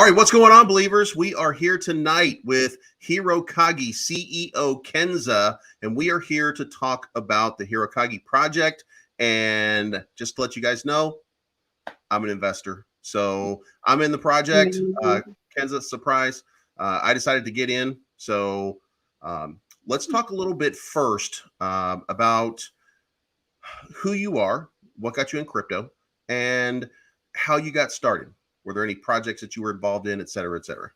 All right, what's going on, Believers? We are here tonight with HiroKage CEO Kenza, and we are here to talk about the HiroKage project. And just to let you guys know, I'm an investor, so I'm in the project. Kenza, surprise! I decided to get in, so let's talk a little bit first about who you are, what got you in crypto, and how you got started. Were there any projects that you were involved in, et cetera, et cetera?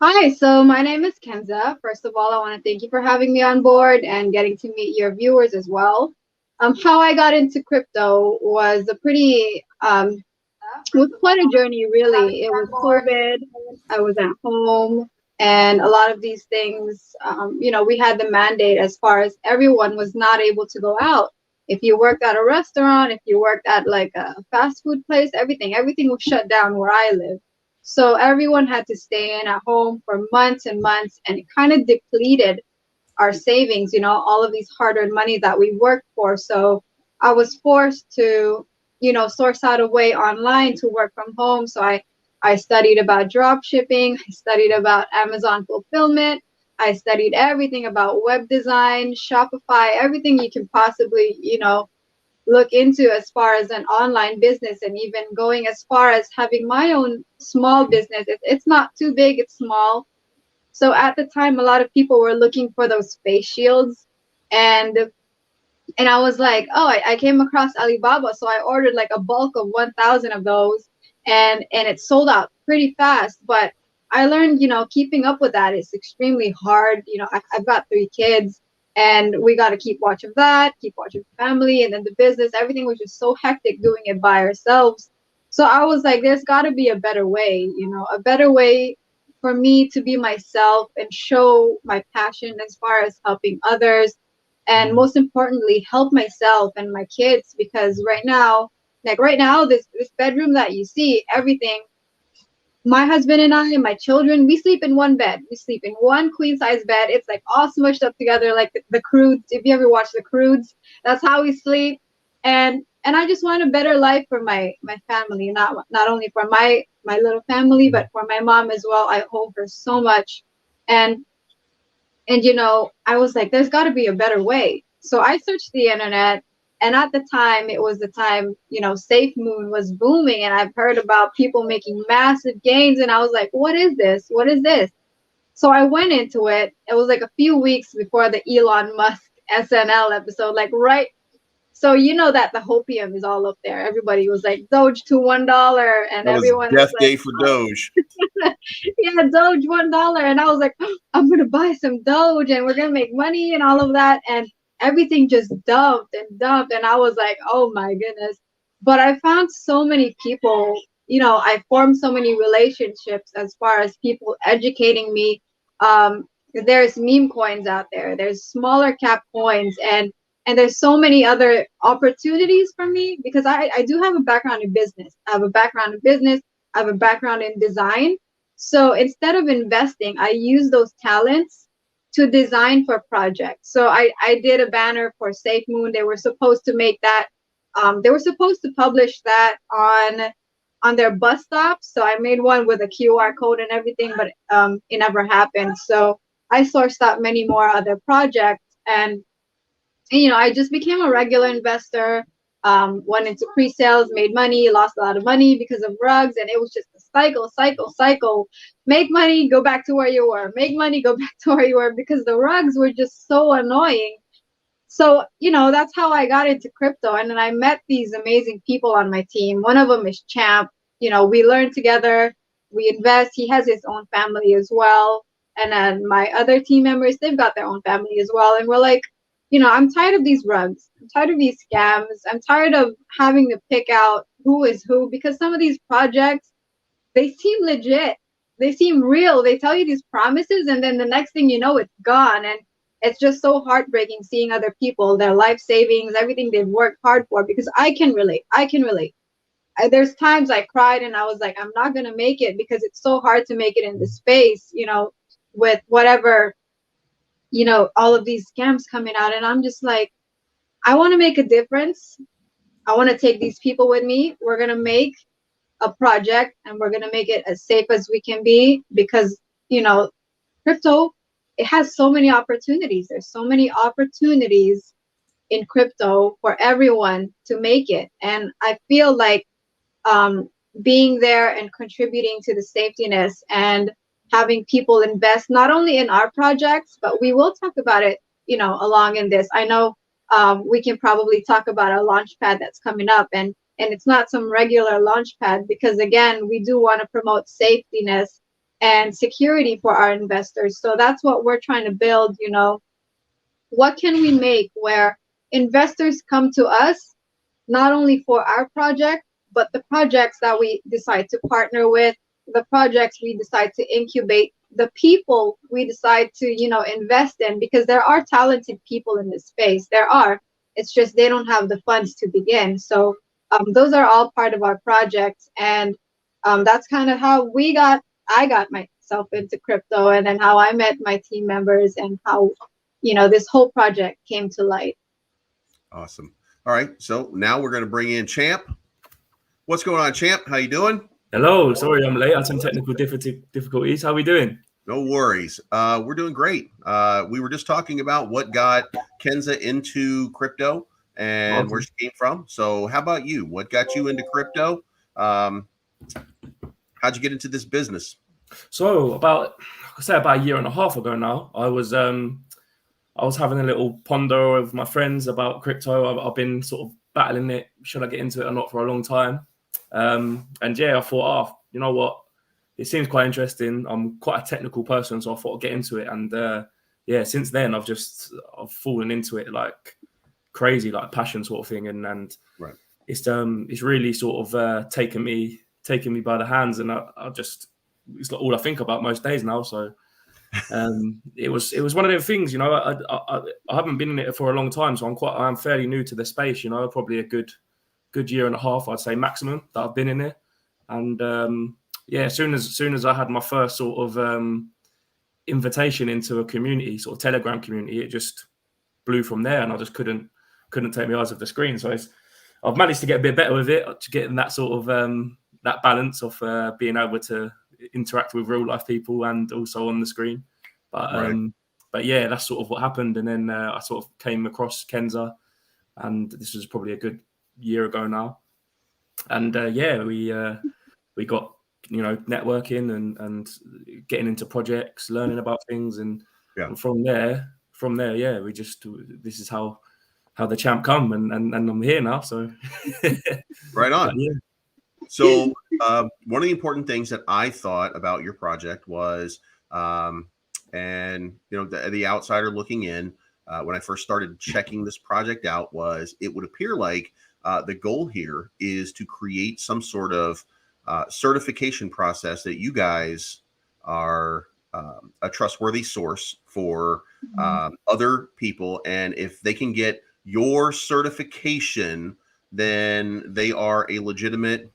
Hi, so my name is Kenza. First of all, I want to thank you for having me on board and getting to meet your viewers as well. How I got into crypto was a pretty, was quite a journey, really. It was COVID. I was at home, and a lot of these things, we had the mandate as far as everyone was not able to go out. If you worked at a restaurant, if you worked at like a fast food place, everything was shut down where I live. So everyone had to stay in at home for months and months, and it kind of depleted our savings, all of these hard-earned money that we worked for. So I was forced to, source out a way online to work from home. So I studied about drop shipping, I studied about Amazon fulfillment, I studied everything about web design, Shopify, everything you can possibly, look into as far as an online business, and even going as far as having my own small business. It's not too big, it's small. So at the time, a lot of people were looking for those face shields, and I was like, oh, I came across Alibaba, so I ordered like a bulk of 1,000 of those, and it sold out pretty fast. But I learned, keeping up with that is extremely hard. I've got 3 kids, and we got to keep watch of that, keep watch of family, and then the business. Everything was just so hectic doing it by ourselves. So I was like, there's got to be a better way, a better way for me to be myself and show my passion as far as helping others, and most importantly, help myself and my kids. Because right now, this bedroom that you see, everything, my husband and I and my children, we sleep in one bed. We sleep in one queen size bed. It's like all smushed up together, like the Croods. If you ever watch the Croods, that's how we sleep. And I just want a better life for my family, not only for my little family, but for my mom as well. I hold her so much. And I was like, there's got to be a better way. So I searched the internet, and at the time, it was the time, Safe Moon was booming, and I've heard about people making massive gains, and I was like, what is this? What is this? So I went into it. It was like a few weeks before the Elon Musk SNL episode, like right. So that the hopium is all up there. Everybody was like, Doge to $1, and That was everyone death was day like, for Doge. yeah, Doge $1. And I was like, oh, I'm gonna buy some Doge, and we're gonna make money and all of that. And everything just dumped and dumped, and I was like, oh my goodness. But I found so many people, I formed so many relationships as far as people educating me. There's meme coins out there, there's smaller cap coins, and there's so many other opportunities for me, because I do have a background in business. I have a background in design. So instead of investing, I use those talents to design for projects. So I did a banner for Safe Moon. They were supposed to make that. They were supposed to publish that on their bus stops. So I made one with a QR code and everything, but it never happened. So I sourced out many more other projects, and I just became a regular investor. Went into pre-sales, made money, lost a lot of money because of rugs, and it was just a cycle. Make money, go back to where you were. Make money, go back to where you were, because the rugs were just so annoying. So, that's how I got into crypto. And then I met these amazing people on my team. One of them is Champ. We learn together, we invest. He has his own family as well. And then my other team members, they've got their own family as well. And we're like, I'm tired of these rugs. I'm tired of these scams. I'm tired of having to pick out who is who, because some of these projects, they seem legit. They seem real. They tell you these promises, and then the next thing you know, it's gone. And it's just so heartbreaking seeing other people, their life savings, everything they've worked hard for, because I can relate. There's times I cried and I was like, I'm not going to make it, because it's so hard to make it in this space, with whatever, all of these scams coming out. And I'm just like, I want to make a difference. I want to take these people with me. We're going to make a project and we're going to make it as safe as we can be, because, you know, crypto, it has so many opportunities. There's so many opportunities in crypto for everyone to make it. And I feel like being there and contributing to the safetiness and having people invest not only in our projects, but we will talk about it, you know, along in this. I know we can probably talk about a launchpad that's coming up, and it's not some regular launchpad, because again, we do want to promote safetiness and security for our investors. So that's what we're trying to build. You know, what can we make where investors come to us not only for our project, but the projects that we decide to partner with, the projects we decide to incubate, the people we decide to, you know, invest in, because there are talented people in this space. There are. It's just they don't have the funds to begin. So those are all part of our projects, and that's kind of how I got myself into crypto, and then how I met my team members, and how, you know, this whole project came to light. Awesome. All right, so now we're going to bring in Champ. What's going on, Champ? How you doing? Hello. Sorry I'm late. I had some technical difficulties. How are we doing? No worries. We're doing great. We were just talking about what got Kenza into crypto and where she came from. So how about you? What got you into crypto? How'd you get into this business? So about a year and a half ago now, I was having a little ponder with my friends about crypto. I've been sort of battling it. Should I get into it or not for a long time? And yeah, I thought, you know what? It seems quite interesting. I'm quite a technical person, so I thought I'd get into it. And yeah, since then I've fallen into it like crazy, like passion sort of thing. And right. It's really sort of taken me by the hands, and it's like all I think about most days now. So it was one of those things, you know. I haven't been in it for a long time, so I'm fairly new to the space, you know. Probably a good year and a half, I'd say, maximum, that I've been in it. And yeah, as soon as I had my first sort of invitation into a community, sort of Telegram community, it just blew from there, and I just couldn't take my eyes off the screen. So I've managed to get a bit better with it, to get in that sort of that balance of being able to interact with real life people and also on the screen. But yeah, that's sort of what happened. And then I sort of came across Kenza, and this was probably a good year ago now. And yeah, we got, you know, networking and getting into projects, learning about things, and from there, yeah, this is how the champ come, and I'm here now. So right on. Yeah. So one of the important things that I thought about your project was, and you know, the outsider looking in, when I first started checking this project out, was it would appear like the goal here is to create some sort of certification process that you guys are a trustworthy source for other people, and if they can get your certification, then they are a legitimate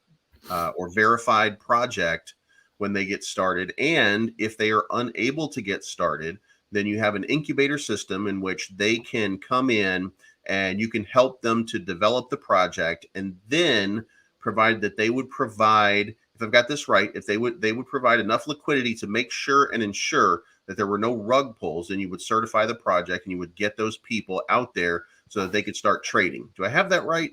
or verified project when they get started. And if they are unable to get started, then you have an incubator system in which they can come in and you can help them to develop the project. And then, provided that they would provide, if I've got this right, if they would provide enough liquidity to make sure and ensure that there were no rug pulls, then you would certify the project and you would get those people out there so that they could start trading. Do I have that right?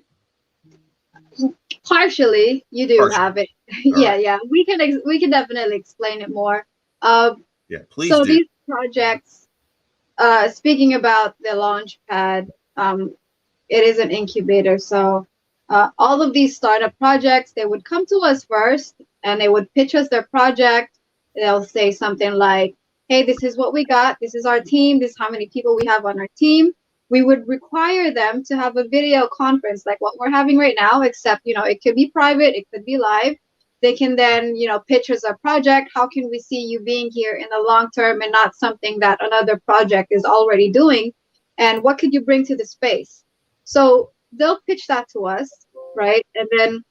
Partially, you do have it. Yeah, right. Yeah. We can definitely explain it more. Yeah, please. So do. These projects, speaking about the launchpad, it is an incubator. So all of these startup projects, they would come to us first and they would pitch us their project. They'll say something like, hey, this is what we got. This is our team. This is how many people we have on our team. We would require them to have a video conference like what we're having right now, except, you know, it could be private, it could be live. They can then, you know, pitch us a project. How can we see you being here in the long term and not something that another project is already doing? And what could you bring to the space? So they'll pitch that to us, right? And then,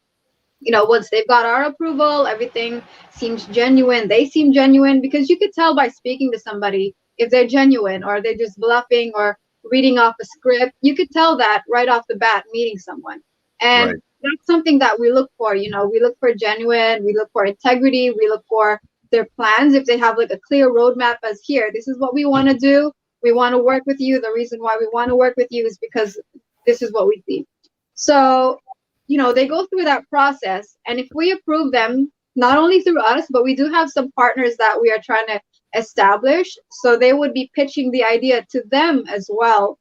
you know, once they've got our approval, everything seems genuine. They seem genuine, because you could tell by speaking to somebody if they're genuine or they're just bluffing or reading off a script. You could tell that right off the bat, meeting someone. And that's something that we look for. You know, we look for genuine, we look for integrity, we look for their plans. If they have like a clear roadmap as here, this is what we want to do. We want to work with you. The reason why we want to work with you is because this is what we see. So, you know, they go through that process. And if we approve them, not only through us, but we do have some partners that we are trying to establish. So they would be pitching the idea to them as well.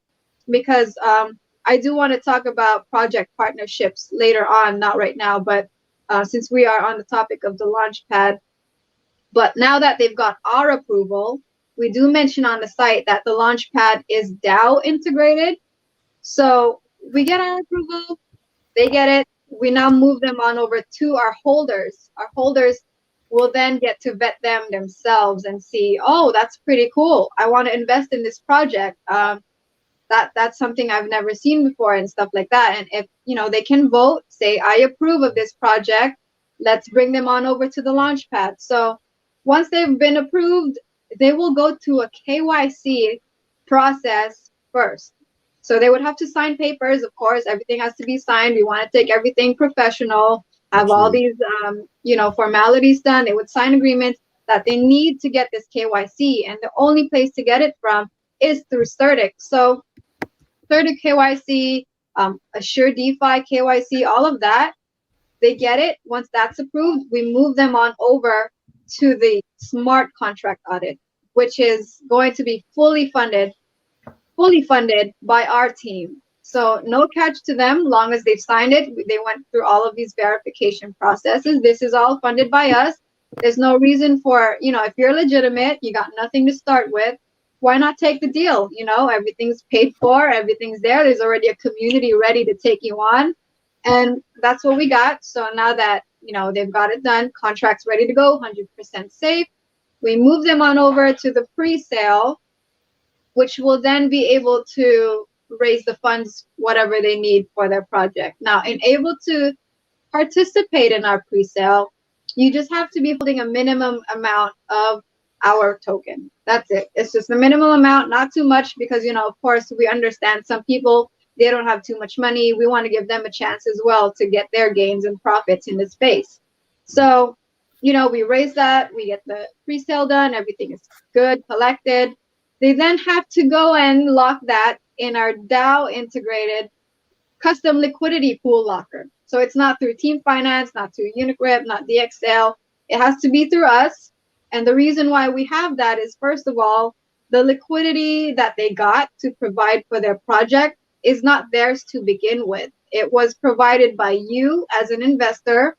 Because I do want to talk about project partnerships later on, not right now, but since we are on the topic of the launchpad. But now that they've got our approval, we do mention on the site that the launchpad is DAO integrated. So we get our approval, they get it. We now move them on over to our holders. Our holders will then get to vet them themselves and see, oh, that's pretty cool. I want to invest in this project. That's something I've never seen before and stuff like that. And if, you know, they can vote, say, I approve of this project, let's bring them on over to the launchpad. So once they've been approved, they will go to a KYC process first. So they would have to sign papers, of course, everything has to be signed. We want to take everything professional, have all these, you know, formalities done. They would sign agreements that they need to get this KYC. And the only place to get it from is through Certic. So Certic KYC, Assure DeFi KYC, all of that, they get it. Once that's approved, we move them on over to the smart contract audit, which is going to be fully funded by our team. So no catch to them, long as they've signed it. They went through all of these verification processes. This is all funded by us. There's no reason for, you know, if you're legitimate, you got nothing to start with, why not take the deal? You know, everything's paid for, everything's there. There's already a community ready to take you on. And that's what we got. So now that, you know, they've got it done, contract's ready to go, 100% safe, we move them on over to the pre-sale, which will then be able to raise the funds, whatever they need for their project. Now, in able to participate in our pre-sale, you just have to be holding a minimum amount of our token. That's it. It's just the minimum amount, not too much, because, you know, of course, we understand some people, they don't have too much money. We want to give them a chance as well to get their gains and profits in the space. So, you know, we raise that, we get the pre-sale done, everything is good, collected. They then have to go and lock that in our DAO integrated custom liquidity pool locker. So it's not through Team Finance, not through Unigrip, not DXL. It has to be through us. And the reason why we have that is, first of all, the liquidity that they got to provide for their project is not theirs to begin with. It was provided by you as an investor.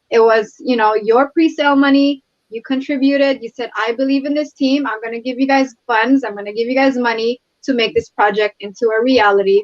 It was, you know, your pre-sale money. You contributed. You said, I believe in this team. I'm going to give you guys funds. I'm going to give you guys money to make this project into a reality.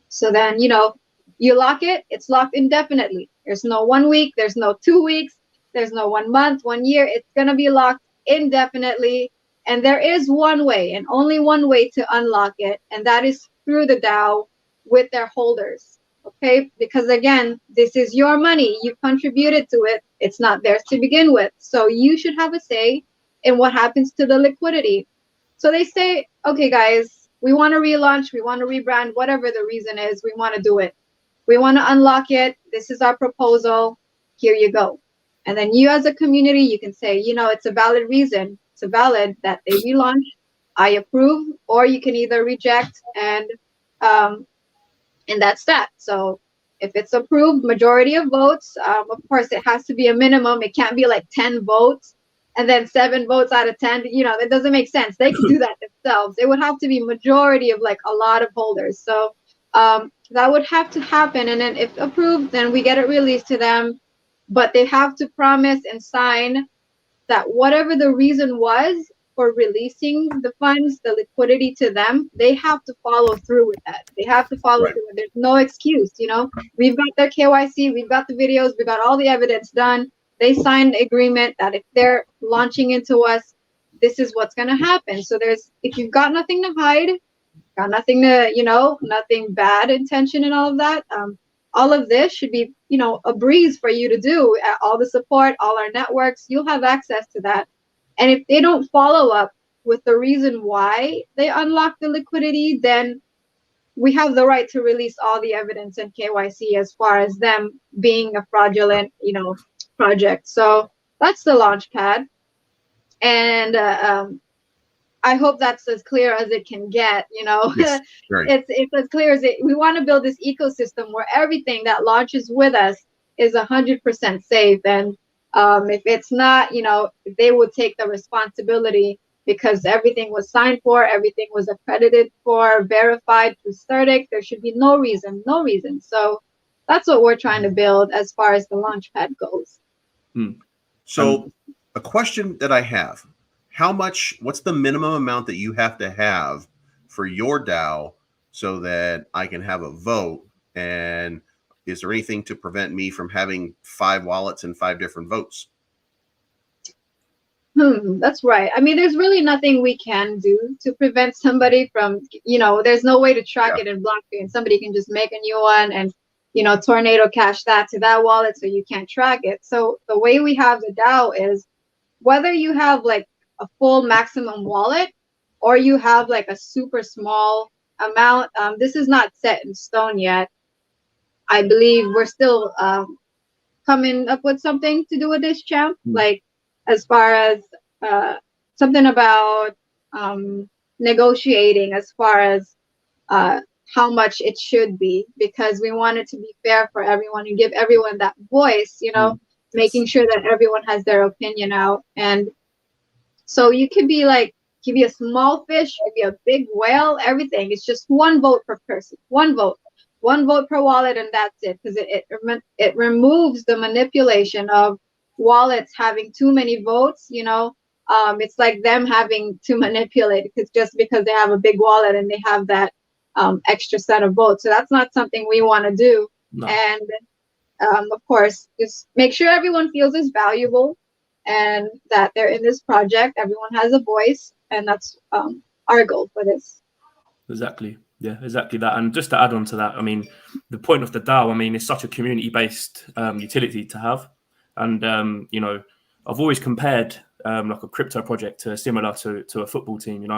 So then, you know, you lock it. It's locked indefinitely. There's no 1 week. There's no 2 weeks. There's no 1 month, 1 year. It's going to be locked indefinitely. And there is one way and only one way to unlock it. And that is through the DAO with their holders. Okay, because again, this is your money. You contributed to it. It's not theirs to begin with. So you should have a say in what happens to the liquidity. So they say, okay, guys, we want to relaunch, we want to rebrand, whatever the reason is, we want to do it. We want to unlock it. This is our proposal. Here you go. And then you as a community, you can say, you know, it's a valid reason. It's a valid that they relaunch. I approve, or you can either reject and that's that. So if it's approved, majority of votes, of course, it has to be a minimum. It can't be like 10 votes and then 7 votes out of 10. You know, that doesn't make sense. They can do that themselves. It would have to be majority of like a lot of holders. So that would have to happen. And then if approved, then we get it released to them. But they have to promise and sign that whatever the reason was for releasing the funds, the liquidity to them, they have to follow through with that. They have to follow through. There's no excuse, you know. We've got their KYC, we've got the videos, we've got all the evidence done. They signed the agreement that if they're launching into us, this is what's going to happen. So if you've got nothing to hide, got nothing to, you know, nothing bad intention and all of that, all of this should be, you know, a breeze for you to do. All the support, all our networks, you'll have access to that. And if they don't follow up with the reason why they unlock the liquidity, then we have the right to release all the evidence in KYC as far as them being a fraudulent, project. So that's the launchpad. And I hope that's as clear as it can get. Yes, right. It's as clear as it. We want to build this ecosystem where everything that launches with us is 100% safe. And if it's not, they would take the responsibility, because everything was signed for, everything was accredited for, verified through Certic. There should be no reason. So that's what we're trying to build as far as the launchpad goes. So a question that I have, what's the minimum amount that you have to have for your DAO so that I can have a vote? And is there anything to prevent me from having 5 wallets and 5 different votes? That's right. I mean, there's really nothing we can do to prevent somebody from, there's no way to track it in blockchain. Somebody can just make a new one and, tornado cash that to that wallet, so you can't track it. So the way we have the DAO is, whether you have like a full maximum wallet or you have like a super small amount, this is not set in stone yet. I believe we're still coming up with something to do with this, champ. Like, as far as something about negotiating as far as how much it should be, because we want it to be fair for everyone and give everyone that voice, making sure that everyone has their opinion out. And so you could be a small fish, could be a big whale, everything. It's just 1 vote per person, 1 vote per wallet, and that's it. Because it removes the manipulation of wallets having too many votes. It's like them having to manipulate, because they have a big wallet and they have that extra set of votes. So that's not something we want to do. No. And of course, just make sure everyone feels as valuable and that they're in this project. Everyone has a voice, and that's our goal for this. Exactly. Yeah, exactly that. And just to add on to that, I mean, the point of the DAO, I mean, it's such a community-based utility to have. And, I've always compared like a crypto project to similar to a football team.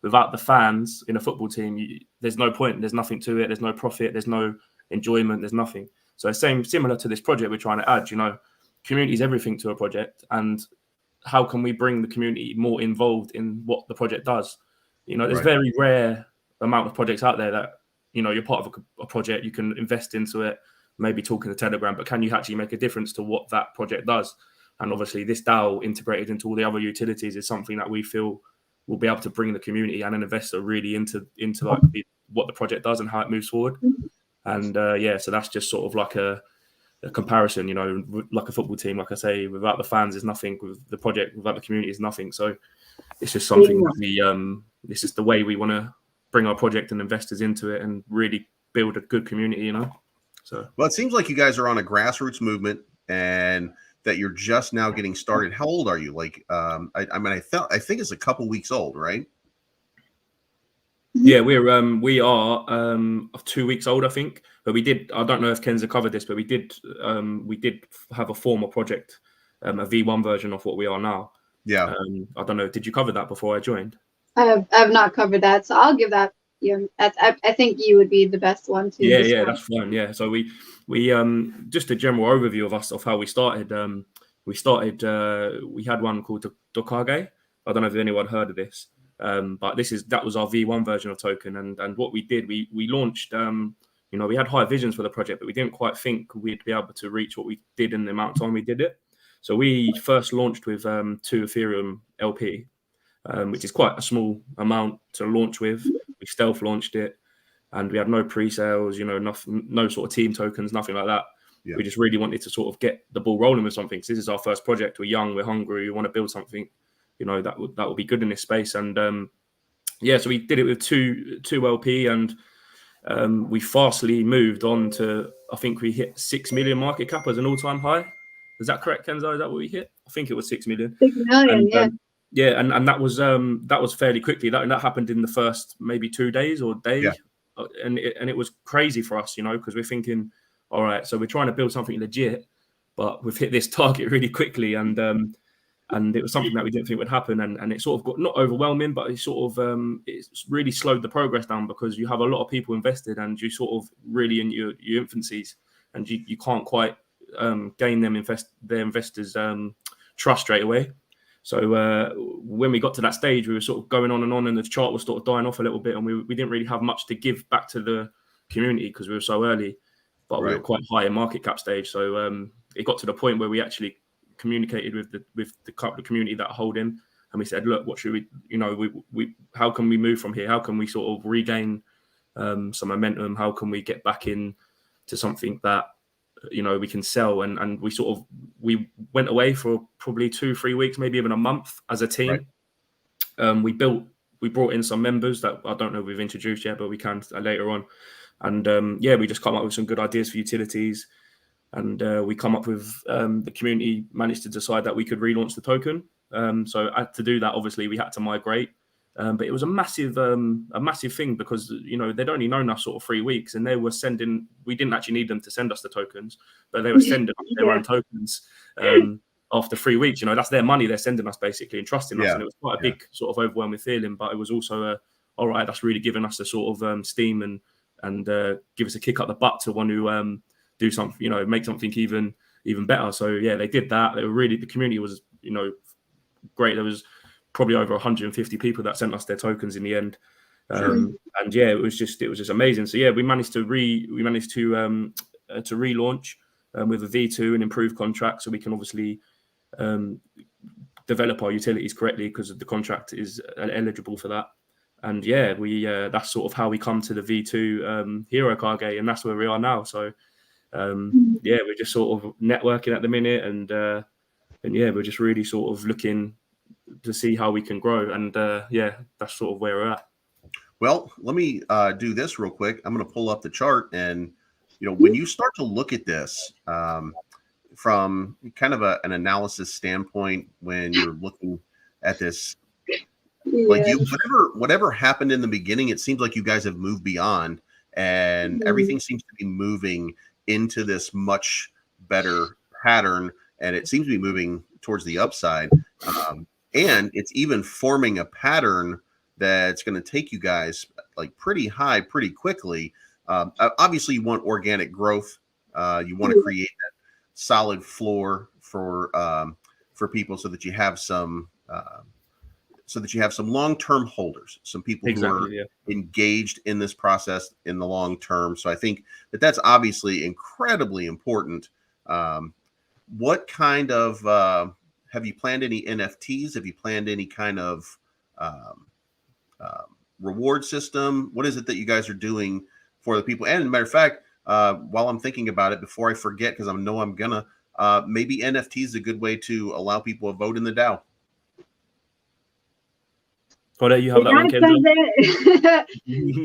Without the fans in a football team, there's no point. There's nothing to it. There's no profit. There's no enjoyment. There's nothing. So similar to this project we're trying to add, community is everything to a project. And how can we bring the community more involved in what the project does? There's very rare amount of projects out there that, you're part of a project, you can invest into it, maybe talk in the Telegram, but can you actually make a difference to what that project does? And obviously this DAO integrated into all the other utilities is something that we feel will be able to bring the community and an investor really into like what the project does and how it moves forward. And so that's just sort of like a comparison, like a football team, like I say, without the fans is nothing, with the project without the community is nothing. So it's just something that we this is the way we want to bring our project and investors into it and really build a good community, So well, it seems like you guys are on a grassroots movement and that you're just now getting started. How old are you? Like, I think it's a couple weeks old, right? Yeah, we are 2 weeks old, I think. But I don't know if Kenza covered this, but we did have a former project, a V1 version of what we are now. Yeah. I don't know. Did you cover that before I joined? I have not covered that, so I'll give that. I think you would be the best one to. Yeah, that's fine. Yeah, so we just a general overview of how we started. We had one called HiroKage. I don't know if anyone heard of this, but that was our V1 version of token. And what we did, we launched. We had high visions for the project, but we didn't quite think we'd be able to reach what we did in the amount of time we did it. So we first launched with 2 Ethereum LP, which is quite a small amount to launch with. We stealth launched it, and we had no pre-sales, no sort of team tokens, nothing like that. Yeah. We just really wanted to sort of get the ball rolling with something. So this is our first project. We're young, we're hungry, we want to build something, that will be good in this space. And so we did it with two LP, and we fastly moved on to, I think we hit 6 million market cap as an all-time high. Is that correct, Kenzo? Is that what we hit? I think it was 6 million. 6 million, yeah. Yeah, and that was fairly quickly. That happened in the first maybe 2 days or day, yeah. and it was crazy for us, because we're thinking, all right, so we're trying to build something legit, but we've hit this target really quickly, and And it was something that we didn't think would happen, and it sort of got not overwhelming, but it sort of it's really slowed the progress down, because you have a lot of people invested, and you sort of really in your infancies, and you can't quite gain their investors' trust straight away. So when we got to that stage, we were sort of going on, and the chart was sort of dying off a little bit, and we didn't really have much to give back to the community because we were so early, but we were quite high in market cap stage. So it got to the point where we actually communicated with the community that hold him, and we said, look, what should we, we how can we move from here? How can we sort of regain some momentum? How can we get back in to something that we can sell? And we went away for probably 2-3 weeks, maybe even a month as a team. We brought in some members that I don't know if we've introduced yet, but we can later on. And we just come up with some good ideas for utilities. And we come up with the community managed to decide that we could relaunch the token. So to do that, obviously, we had to migrate. But it was a massive thing, because they'd only known us sort of 3 weeks, and they were sending. We didn't actually need them to send us the tokens, but they were sending us their own tokens after 3 weeks. That's their money they're sending us, basically, and trusting us. And it was quite a big sort of overwhelming feeling. But it was also all right. That's really given us a sort of steam and give us a kick up the butt to want to do something, make something even better. So yeah, they did that. They were really, the community was, great. There was probably over 150 people that sent us their tokens in the end. And yeah, it was just amazing. So yeah, we managed to relaunch with a V2 and improve contract, so we can obviously develop our utilities correctly, because the contract is eligible for that. And yeah, that's sort of how we come to the V2 HiroKage, and that's where we are now. So yeah, we're just sort of networking at the minute, and yeah, we're just really sort of looking to see how we can grow. And yeah, that's sort of where we're at. Well, let me do this real quick. I'm going to pull up the chart, and when you start to look at this from kind of an analysis standpoint, when you're looking at this, like whatever happened in the beginning, it seems like you guys have moved beyond, and everything seems to be moving into this much better pattern, and it seems to be moving towards the upside. And it's even forming a pattern that's going to take you guys like pretty high pretty quickly. Obviously, you want organic growth. You want to create that solid floor for people, so that you have some long-term holders, some people who are engaged in this process in the long term. So I think that's obviously incredibly important. What kind of have you planned any NFTs? Have you planned any kind of reward system? What is it that you guys are doing for the people? And as a matter of fact, while I'm thinking about it, before I forget, because I know I'm gonna, maybe NFT is a good way to allow people to vote in the DAO. Oh, there you have that one, Kenza.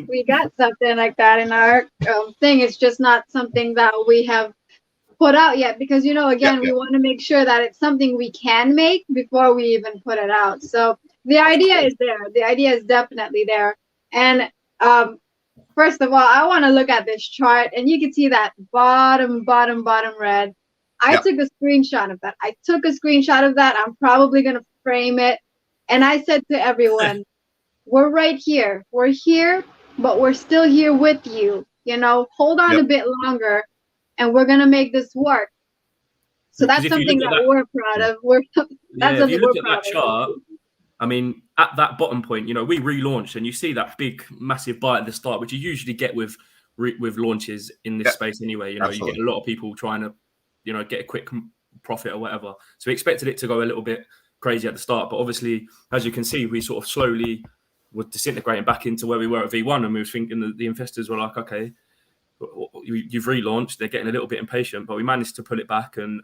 We got something like that in our thing. It's just not something that we have put out yet, because we want to make sure that it's something we can make before we even put it out. So the idea is there. The idea is definitely there. And first of all, I want to look at this chart, and you can see that bottom red. I took a screenshot of that. I'm probably going to frame it. And I said to everyone, we're right here. We're here, but we're still here with you. Hold on a bit longer, and we're going to make this work. So that's something that we're proud of. If you look at that chart, I mean, at that bottom point, we relaunched, and you see that big, massive buy at the start, which you usually get with launches in this space anyway. You get a lot of people trying to, get a quick profit or whatever. So we expected it to go a little bit crazy at the start, but obviously, as you can see, we sort of slowly were disintegrating back into where we were at V1, and we were thinking that the investors were like, okay, you've relaunched. They're getting a little bit impatient, but we managed to pull it back, and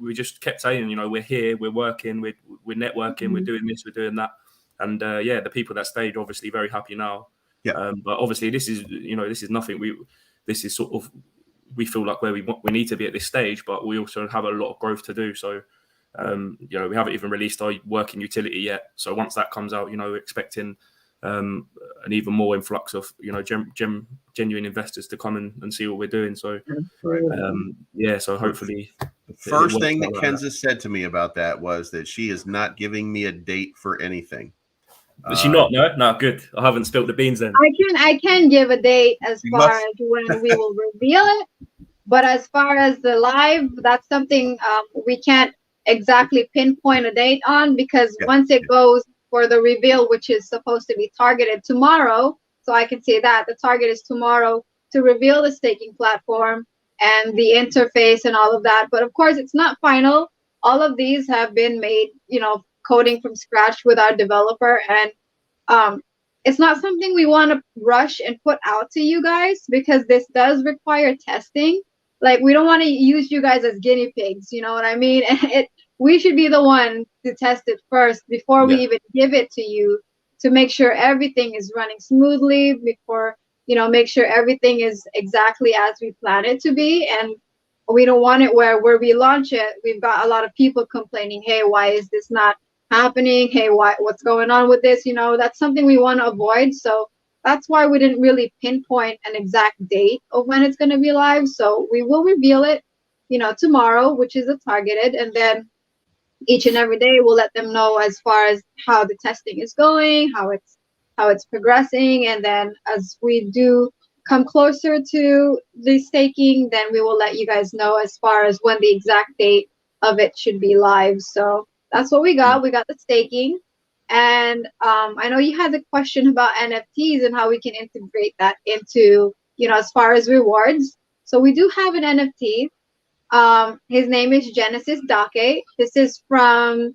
we just kept saying, we're here, we're working, we're networking, we're doing this, we're doing that, and the people that stayed obviously very happy now. But obviously, this is nothing. This is sort of, we feel like where we need to be at this stage, but we also have a lot of growth to do. So. We haven't even released our working utility yet. So once that comes out, we're expecting an even more influx of genuine investors to come and see what we're doing. So so hopefully the first thing that Kenza said to me about that was that she is not giving me a date for anything. Is she not? No, good. I haven't spilled the beans then. I can give a date as far as when we will reveal it, but as far as the live, that's something we can't exactly pinpoint a date on, because once it goes for the reveal, which is supposed to be targeted tomorrow, so I can say that the target is tomorrow to reveal the staking platform and the interface and all of that. But of course, it's not final. All of these have been made, coding from scratch with our developer, and it's not something we want to rush and put out to you guys, because this does require testing. Like, we don't want to use you guys as guinea pigs, you know what I mean? We should be the one to test it first before we even give it to you, to make sure everything is running smoothly, before, make sure everything is exactly as we plan it to be. And we don't want it where we launch it, we've got a lot of people complaining, hey, why is this not happening? Hey, what's going on with this? That's something we want to avoid. So that's why we didn't really pinpoint an exact date of when it's going to be live. So we will reveal it, tomorrow, which is a targeted, and then each and every day we'll let them know as far as how the testing is going, how it's progressing. And then as we do come closer to the staking, then we will let you guys know as far as when the exact date of it should be live. So that's what we got. We got the staking. And I know you had the question about NFTs and how we can integrate that into, as far as rewards. So we do have an NFT. His name is Genesis Dake. This is from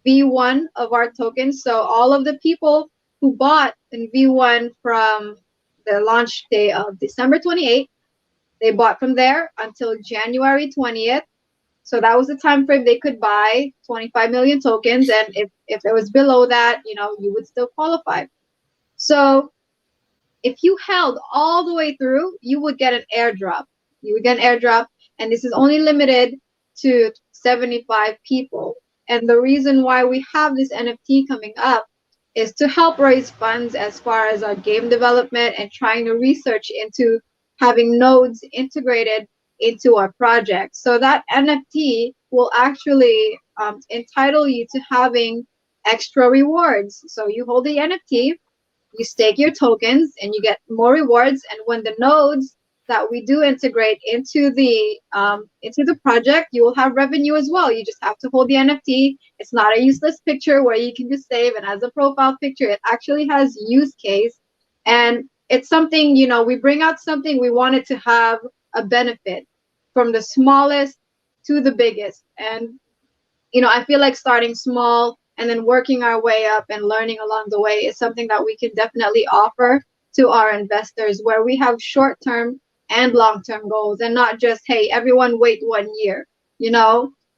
V1 of our tokens. So all of the people who bought in V1 from the launch day of December 28th, they bought from there until January 20th. So that was the time frame they could buy 25 million tokens. And if it was below that, you would still qualify. So if you held all the way through, you would get an airdrop. And this is only limited to 75 people. And the reason why we have this NFT coming up is to help raise funds as far as our game development and trying to research into having nodes integrated into our project. So that NFT will actually entitle you to having extra rewards. So you hold the NFT, you stake your tokens, and you get more rewards. And when the nodes that we do integrate into the project, you will have revenue as well. You just have to hold the NFT. It's not a useless picture where you can just save and as a profile picture. It actually has use case, and it's something, we bring out something, we want it to have a benefit from the smallest to the biggest. And I feel like starting small and then working our way up and learning along the way is something that we can definitely offer to our investors, where we have short-term and long-term goals, and not just, hey, everyone wait 1 year.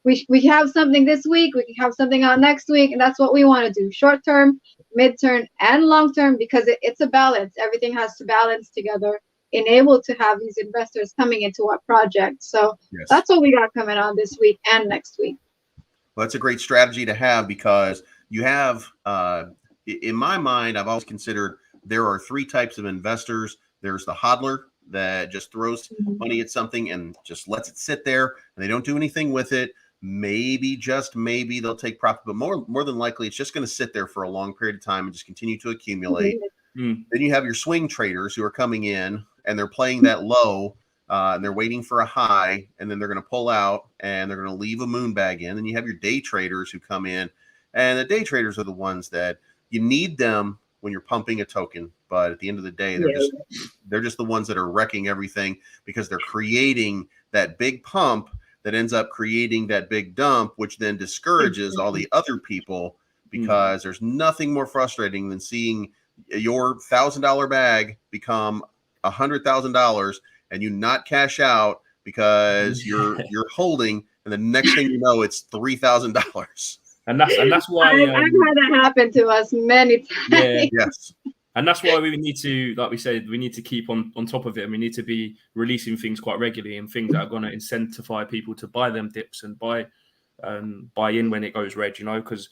We have something this week, we can have something out next week, and that's what we want to do: short-term, mid-term, and long-term, because it's a balance. Everything has to balance together, able to have these investors coming into our project. So that's what we got coming on this week and next week. Well, that's a great strategy to have, because you have, in my mind, I've always considered there are 3 types of investors. There's the hodler that just throws money at something and just lets it sit there, and they don't do anything with it. Maybe, just maybe, they'll take profit, but more than likely, it's just going to sit there for a long period of time and just continue to accumulate. Then you have your swing traders who are coming in and they're playing that low, and they're waiting for a high, and then they're going to pull out and they're going to leave a moon bag in. Then you have your day traders who come in, and the day traders are the ones that you need them when you're pumping a token, but at the end of the day, they're just the ones that are wrecking everything, because they're creating that big pump that ends up creating that big dump, which then discourages all the other people, because there's nothing more frustrating than seeing your $1,000 bag become $100,000 and you not cash out because you're holding, and the next thing you know, it's $3,000. And that's why I've had that happen to us many times. Yeah. Yes. And that's why we need to, like we said, we need to keep on top of it, and we need to be releasing things quite regularly, and things that are going to incentivize people to buy them dips and buy in when it goes red, because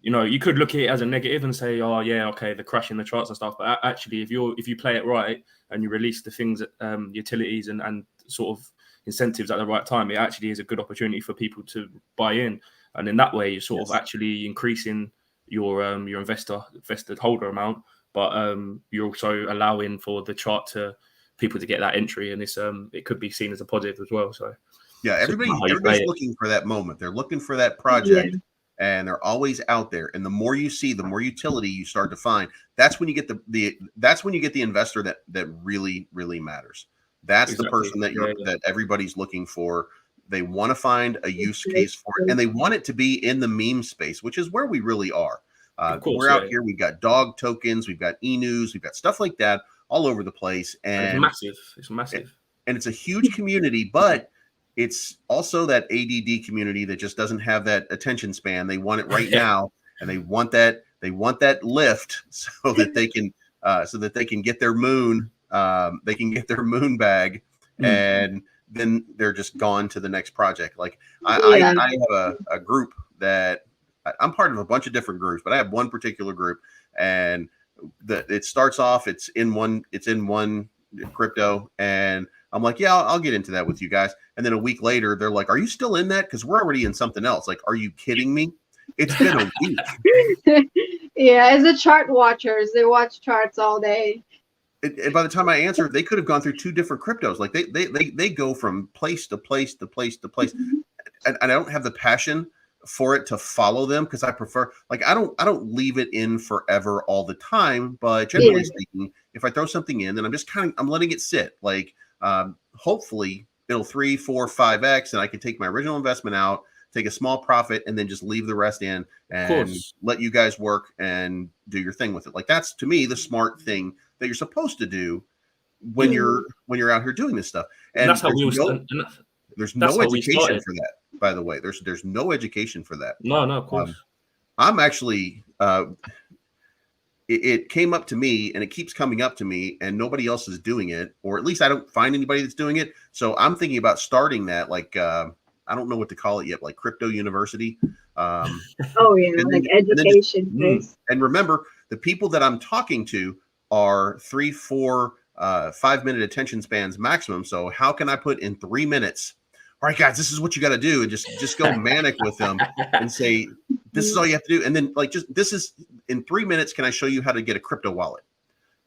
you know, you could look at it as a negative and say, oh yeah, okay, they're crashing the charts and stuff. But actually, if you play it right and you release the things, utilities and sort of incentives at the right time, it actually is a good opportunity for people to buy in. And in that way, you're sort of actually increasing your invested holder amount, but you're also allowing for the chart to people to get that entry, and it's it could be seen as a positive as well. So yeah, everybody's looking for that moment. They're looking for that project. Yeah. And they're always out there. And the more you see, the more utility you start to find. That's when you get that's when you get the investor that really, really matters. That's exactly. The person that that everybody's looking for. They want to find a use case for it, and they want it to be in the meme space, which is where we really are. We're out here. We've got dog tokens, we've got e-news, we've got stuff like that all over the place. And it's massive. It's massive. And it's a huge community, but it's also that ADD community that just doesn't have that attention span. They want it right now, and they want that lift so that they can get their moon. They can get their moon bag, and then they're just gone to the next project. Like I have a group that I'm part of a bunch of different groups, but I have one particular group, and it starts off. It's in one crypto, and I'm like, yeah, I'll get into that with you guys. And then a week later, they're like, are you still in that? Because we're already in something else. Like, are you kidding me? It's been a week. Yeah, as the chart watchers, they watch charts all day. And by the time I answered, they could have gone through 2 different cryptos. Like they go from place to place to place to place. And I don't have the passion for it to follow them, because I prefer, like, I don't leave it in forever all the time. But generally speaking, if I throw something in, then I'm letting it sit. Like, hopefully it'll 3, 4, 5x, and I can take my original investment out, take a small profit, and then just leave the rest in and let you guys work and do your thing with it. Like, that's, to me, the smart thing that you're supposed to do when you're out here doing this stuff. And that's how there's no education for that, by the way. There's no education for that. No, of course. I'm actually it came up to me, and it keeps coming up to me, and nobody else is doing it, or at least I don't find anybody that's doing it. So I'm thinking about starting that, like, I don't know what to call it yet, like crypto university. Like education. And remember, the people that I'm talking to are 3, 4, 5 minute attention spans maximum. So how can I put in 3 minutes? All right, guys, this is what you got to do, and just go manic with them and say, this is all you have to do. And then, like, this is in 3 minutes. Can I show you how to get a crypto wallet?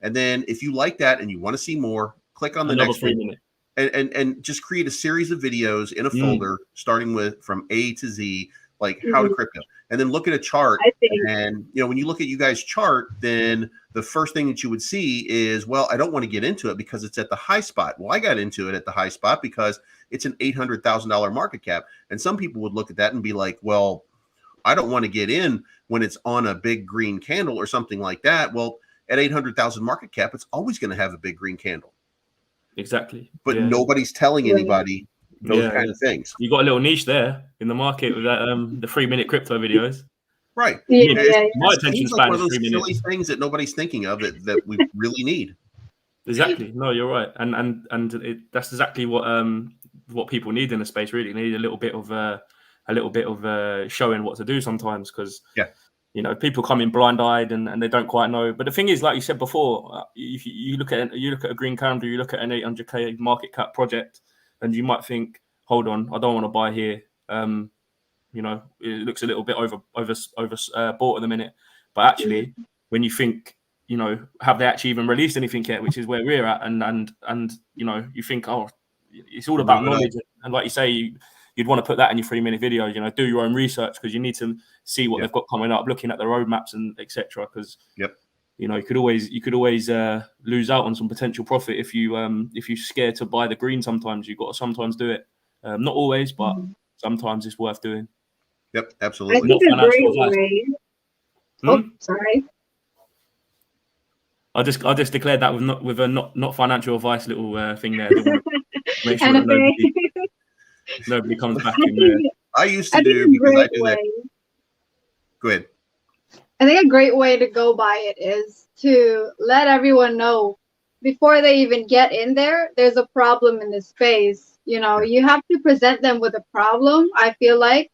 And then if you like that and you want to see more, click on the next one and just create a series of videos in a folder, starting with from A to Z, like how to crypto. And then look at a chart. And, when you look at you guys' chart, then the first thing that you would see is, well, I don't want to get into it because it's at the high spot. Well, I got into it at the high spot because it's an $800,000 market cap. And some people would look at that and be like, well, I don't want to get in when it's on a big green candle or something like that. Well, at 800,000 market cap, it's always going to have a big green candle. Exactly. But nobody's telling anybody those kind of things. You got a little niche there in the market with that the 3 minute crypto videos. Right. My attention span is 3 minutes. Silly things that nobody's thinking of that we really need. Exactly. No, you're right. And that's exactly what people need in the space. Really, they need a little bit of showing what to do sometimes, because people come in blind-eyed and they don't quite know. But the thing is, like you said before, you look at a green candle, you look at an 800K market cap project, and you might think, hold on, I don't want to buy here. It looks a little bit over bought at the minute. But actually, when you think, have they actually even released anything yet, which is where we're at, and you think, oh, it's all about knowledge. And like you say, you'd want to put that in your 3 minute video, do your own research, because you need to see what they've got coming up, looking at the roadmaps and etc. Because you could always lose out on some potential profit if you're scared to buy the green. Sometimes you've got to sometimes do it, not always, but sometimes it's worth doing. Yep, absolutely. I think a great way. Oh, sorry. I just declared that with a not financial advice little thing there. Make sure that nobody comes back in there. I used to do, because I do that. Go ahead. I think a great way to go by it is to let everyone know before they even get in there, there's a problem in this space. You have to present them with a problem, I feel like.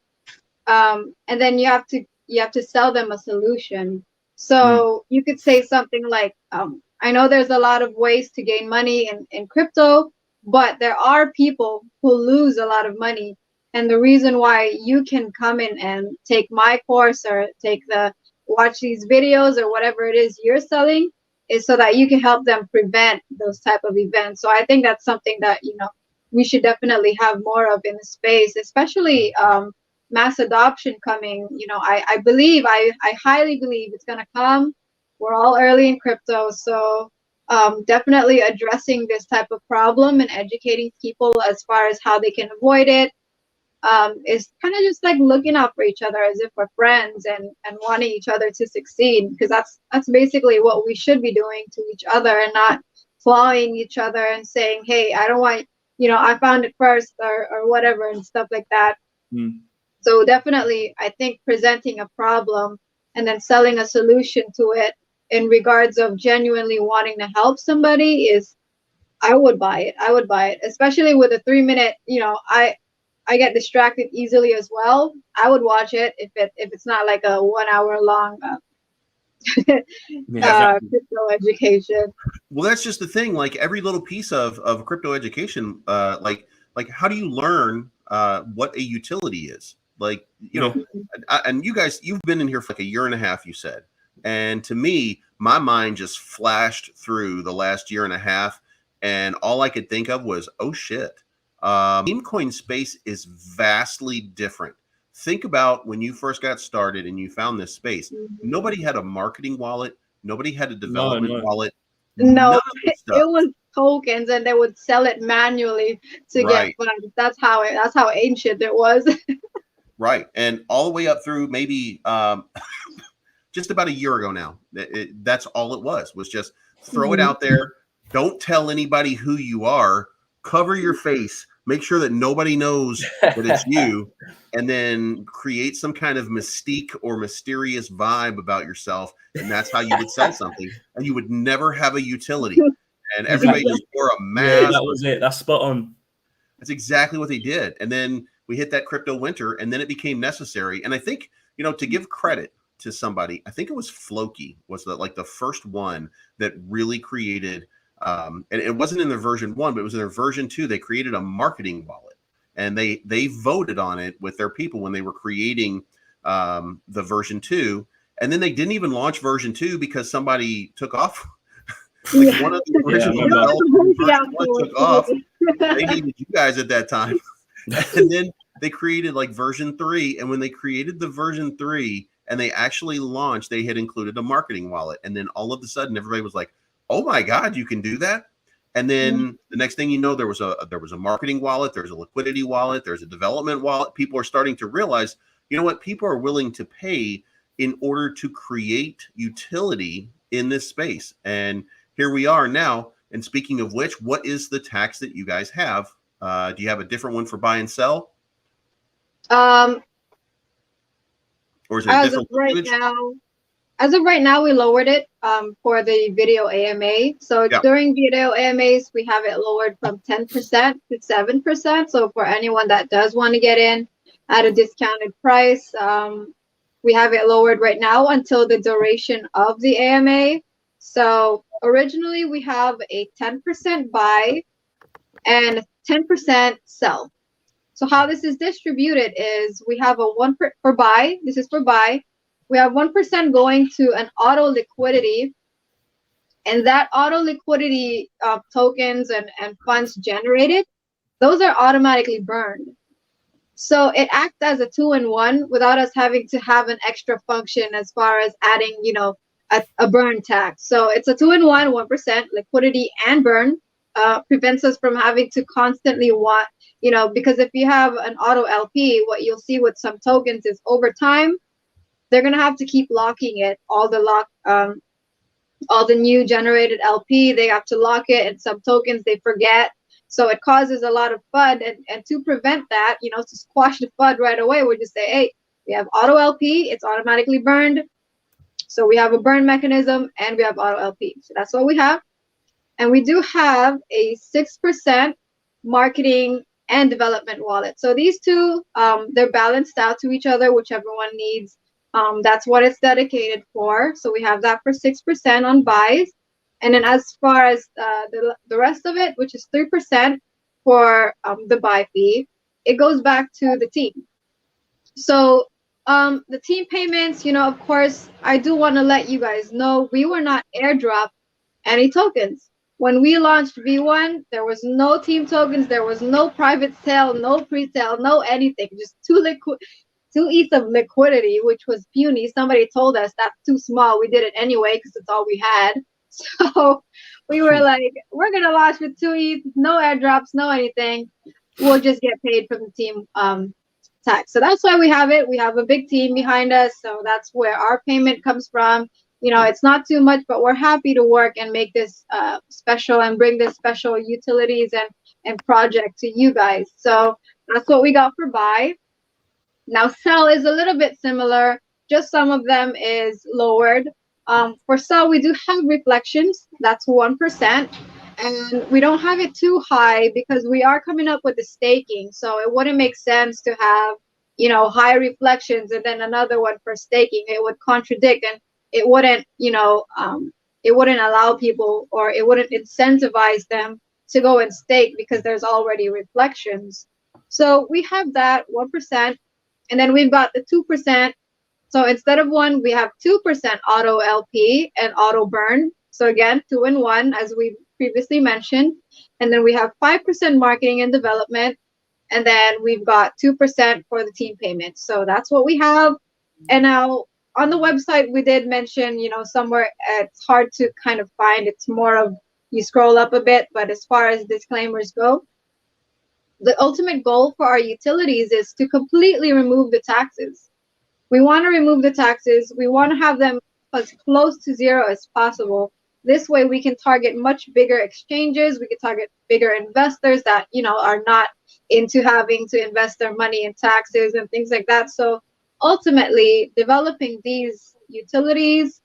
And then you have to you have to sell them a solution. So you could say something like, I know there's a lot of ways to gain money in crypto, but there are people who lose a lot of money. And the reason why you can come in and take my course or watch these videos or whatever it is you're selling is so that you can help them prevent those type of events. So I think that's something that, we should definitely have more of in the space, especially mass adoption coming. I believe, I highly believe it's going to come. We're all early in crypto. So definitely addressing this type of problem and educating people as far as how they can avoid it is kind of just like looking out for each other as if we're friends and wanting each other to succeed, because that's basically what we should be doing to each other, and not clawing each other and saying, hey, I don't want, I found it first or whatever and stuff like that. So definitely, I think presenting a problem and then selling a solution to it in regards of genuinely wanting to help somebody is, I would buy it, especially with a 3-minute, I get distracted easily as well. I would watch it if it's not like a 1 hour long crypto education. Well, that's just the thing. Like every little piece of crypto education, like how do you learn what a utility is? Like, and you guys, you've been in here for like 1.5 years, you said. And to me, my mind just flashed through the last 1.5 years, and all I could think of was, oh shit. Meme coin space is vastly different. Think about when you first got started and you found this space. Nobody had a marketing wallet. Nobody had a development wallet. No, it was tokens, and they would sell it manually to get funds. That's how ancient it was. Right, and all the way up through maybe just about 1 year ago now. That's all it was just throw it out there. Don't tell anybody who you are. Cover your face, make sure that nobody knows that it's you, and then create some kind of mystique or mysterious vibe about yourself. And that's how you would sell something. And you would never have a utility. And everybody just wore a mask. Yeah, that was it. That's spot on. That's exactly what they did. And then we hit that crypto winter, and then it became necessary. And I think, to give credit to somebody, I think it was Floki was the first one that really created and it wasn't in their version 1, but it was in their version 2. They created a marketing wallet, and they voted on it with their people when they were creating the version 2. And then they didn't even launch version 2 because somebody took off. One of the original developers took off. They needed you guys at that time. And then they created version 3. And when they created the version 3 and they actually launched, they had included a marketing wallet. And then all of a sudden, everybody was like, oh my God, you can do that. And then the next thing you know, there was a marketing wallet, there's a liquidity wallet, there's a development wallet. People are starting to realize, you know what, people are willing to pay in order to create utility in this space. And here we are now. And speaking of which, what is the tax that you guys have? Do you have a different one for buy and sell? Or is it a different As of right now, we lowered it for the video AMA. So during video AMAs, we have it lowered from 10% to 7%. So for anyone that does want to get in at a discounted price, we have it lowered right now until the duration of the AMA. So originally, we have a 10% buy and 10% sell. So how this is distributed is we have a 1% for buy. This is for buy. We have 1% going to an auto liquidity, and that auto liquidity tokens and funds generated, those are automatically burned. So it acts as a 2-in-1 without us having to have an extra function as far as adding, a burn tax. So it's a 2-in-1, 1% liquidity and burn. Prevents us from having to constantly want, because if you have an auto LP, what you'll see with some tokens is over time, they're going to have to keep locking it, all the new generated LP, they have to lock it, and some tokens they forget. So it causes a lot of FUD, and to prevent that, to squash the FUD right away, we just say, hey, we have auto LP, it's automatically burned. So we have a burn mechanism and we have auto LP. So that's what we have. And we do have a 6% marketing and development wallet. So these two, they're balanced out to each other, whichever one needs That's what it's dedicated for. So we have that for 6% on buys. And then as far as the rest of it, which is 3% for the buy fee, it goes back to the team. So the team payments, of course, I do want to let you guys know we were not airdropped any tokens. When we launched V1, there was no team tokens, there was no private sale, no pre-sale, no anything, just 2 ETH of liquidity, which was puny. Somebody told us that's too small. We did it anyway because it's all we had. So we were like, we're gonna launch with 2 ETH, no airdrops, no anything. We'll just get paid from the team tax. So that's why we have it. We have a big team behind us, so that's where our payment comes from. It's not too much, but we're happy to work and make this special and bring this special utilities and project to you guys. So that's what we got for buy. Now sell is a little bit similar, just some of them is lowered. For sell, we do have reflections, that's 1%. And we don't have it too high because we are coming up with the staking. So it wouldn't make sense to have, high reflections and then another one for staking. It would contradict and it wouldn't, it wouldn't allow people, or it wouldn't incentivize them to go and stake because there's already reflections. So we have that 1%. And then we've got the 2%. So instead of 1, we have 2% auto LP and auto burn. So again, 2 and 1, as we previously mentioned. And then we have 5% marketing and development. And then we've got 2% for the team payments. So that's what we have. And now on the website, we did mention, somewhere it's hard to kind of find. It's more of you scroll up a bit. But as far as disclaimers go, the ultimate goal for our utilities is to completely remove the taxes. We want to remove the taxes. We want to have them as close to zero as possible. This way we can target much bigger exchanges. We can target bigger investors that, are not into having to invest their money in taxes and things like that. So ultimately, developing these utilities,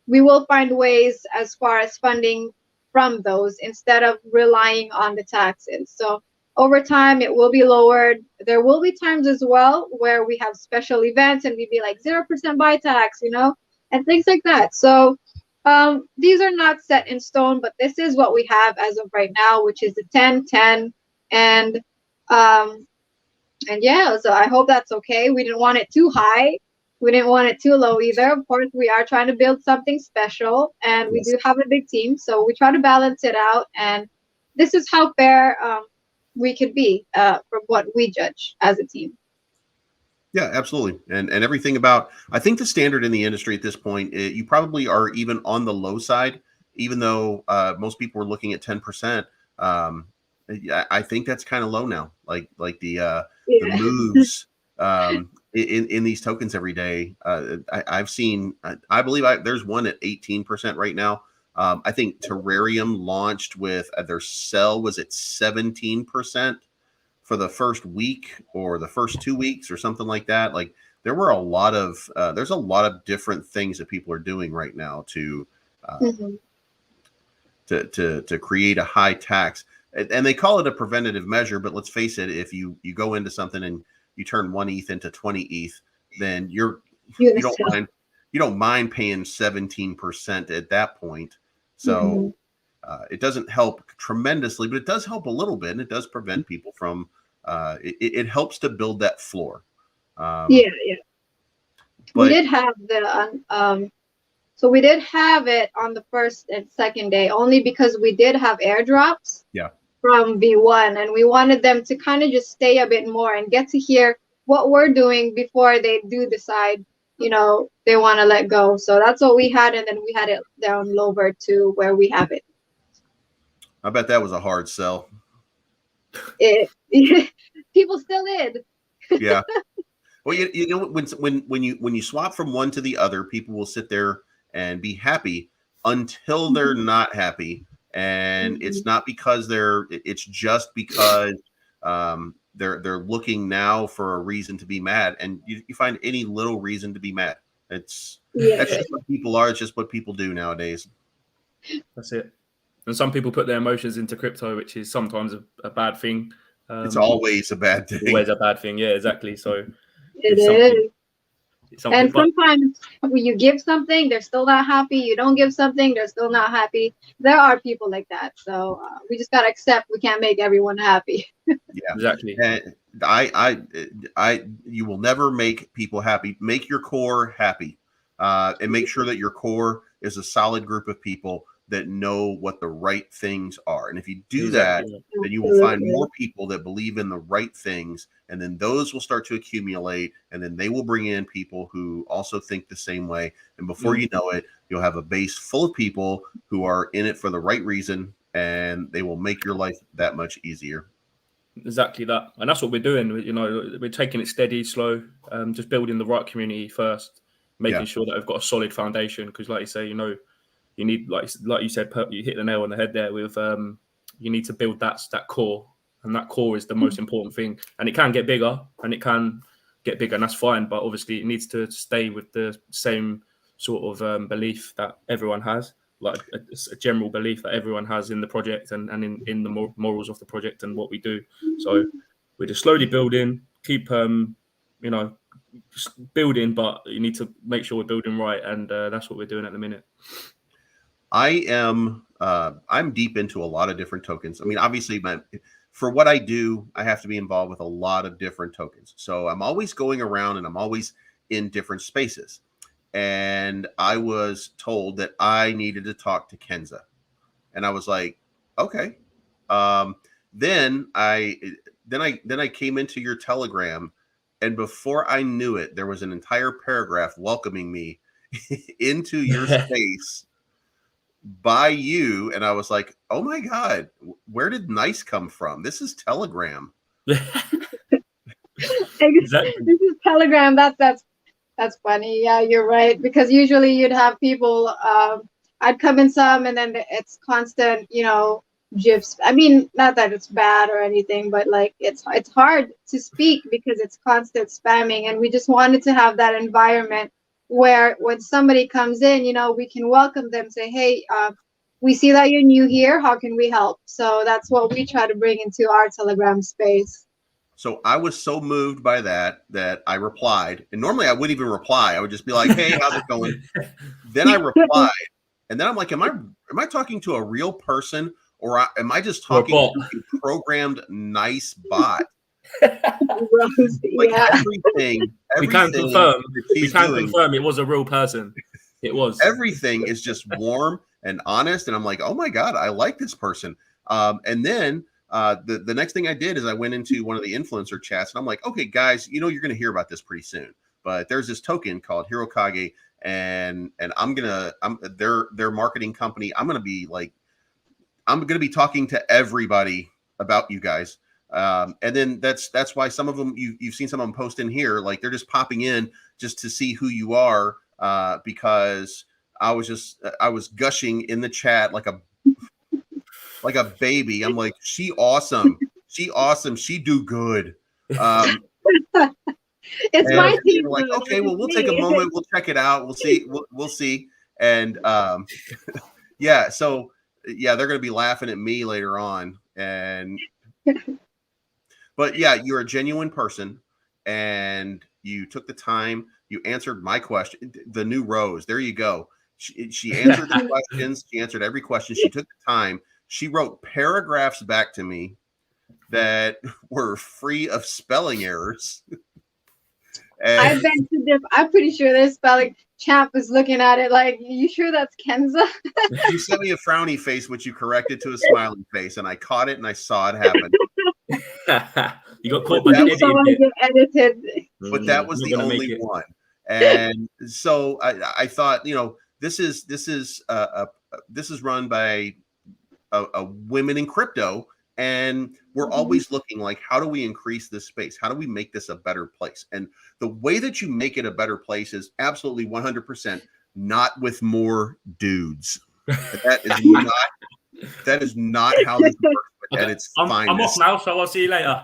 we will find ways as far as funding from those instead of relying on the taxes. So over time, it will be lowered. There will be times as well where we have special events and we'd be like 0% buy tax, and things like that. So these are not set in stone, but this is what we have as of right now, which is the 10-10. And yeah, so I hope that's okay. We didn't want it too high. We didn't want it too low either. Of course, we are trying to build something special, and we do have a big team. So we try to balance it out. And this is how fair we could be from what we judge as a team. Yeah, absolutely. And everything about, I think the standard in the industry at this point, you probably are even on the low side, even though most people are looking at 10%. I think that's kind of low now. Like the moves in these tokens every day. I've seen, I believe there's one at 18% right now. I think Terrarium launched with their sell was at 17% for the first week or the first 2 weeks or something like that. Like there were a lot of there's a lot of different things that people are doing right now to create a high tax, and they call it a preventative measure. But let's face it, if you go into something and you turn 1 ETH into 20 ETH, then you don't mind paying 17% at that point. So it doesn't help tremendously, but it does help a little bit, and it does prevent people from. It helps to build that floor. We did have the so we did have it on the first and second day only because we did have airdrops. From V1, and we wanted them to kind of just stay a bit more and get to hear what we're doing before they do decide, they want to let go. So that's what we had, and then we had it down lower to where we have it. I bet that was a hard sell. People still did. Yeah. Well, when you swap from one to the other, people will sit there and be happy until they're not happy. And it's not because it's just because they're looking now for a reason to be mad. And you find any little reason to be mad. That's just what people are. It's just what people do nowadays. That's it. And some people put their emotions into crypto, which is sometimes a bad thing. It's always a bad thing. Always a bad thing. Yeah, exactly. So And sometimes when you give something, they're still not happy. You don't give something, they're still not happy. There are people like that. So we just got to accept we can't make everyone happy. Yeah, exactly. And you will never make people happy. Make your core happy, and make sure that your core is a solid group of people that know what the right things are. And if you do that, then you will find more people that believe in the right things, and then those will start to accumulate, and then they will bring in people who also think the same way. And before you know it, you'll have a base full of people who are in it for the right reason, and they will make your life that much easier. Exactly that. And that's what we're doing. You know, we're taking it steady, slow, just building the right community first, making sure that we've got a solid foundation. Because like you say, you know, you need, like you said, you hit the nail on the head there with you need to build that core, and that core is the most important thing. And it can get bigger, and that's fine, but obviously it needs to stay with the same sort of belief that everyone has, like a general belief that everyone has in the project and in the morals of the project and what we do. So we're just slowly building, keep you know, building, but you need to make sure we're building right, and that's what we're doing at the minute. I'm deep into a lot of different tokens. I mean, obviously, for what I do, I have to be involved with a lot of different tokens. So I'm always going around and I'm always in different spaces. And I was told that I needed to talk to Kenza. And I was like, okay. Then I came into your Telegram, and before I knew it, there was an entire paragraph welcoming me into your space by you, and I was like, oh my God, where did nice come from? This is Telegram. Exactly. This is Telegram. That's funny. Yeah, you're right. Because usually you'd have people, I'd come in some, and then it's constant, you know, GIFs. I mean, not that it's bad or anything, but like it's hard to speak because it's constant spamming, and we just wanted to have that environment where when somebody comes in, you know, we can welcome them, say, hey, we see that you're new here. How can we help? So that's what we try to bring into our Telegram space. So I was so moved by that I replied. And normally I wouldn't even reply. I would just be like, hey, how's it going? Then I replied. And then I'm like, am I talking to a real person, or am I just talking to a programmed nice bot? Like everything we can confirm it was a real person. It was. Everything is just warm and honest, and I'm like, oh my God, I like this person. And then the next thing I did is I went into one of the influencer chats, and I'm like, okay, guys, you know, you're going to hear about this pretty soon, but there's this token called HiroKage, and I'm their marketing company. I'm going to be talking to everybody about you guys. And then that's why some of them you've seen some of them post in here, like they're just popping in just to see who you are, because I was gushing in the chat like a baby. I'm like, she awesome, she do good. It's my team. Like, okay, well, we'll take a moment, we'll check it out, we'll see. And yeah, so yeah, they're gonna be laughing at me later on. And but yeah, you're a genuine person, and you took the time. You answered my question. The new Rose. There you go. She answered the questions. She answered every question. She took the time. She wrote paragraphs back to me that were free of spelling errors. I've been to this. I'm pretty sure this spelling champ is looking at it like, you sure that's Kenza? You sent me a frowny face, which you corrected to a smiling face, and I caught it and I saw it happen. You got caught by the edited. But that was the only one. And so I thought, you know, this is run by a women in crypto, and we're always looking like, how do we increase this space? How do we make this a better place? And the way that you make it a better place is absolutely 100% not with more dudes. That is not how this works. Okay. I'm off now, so I'll see you later.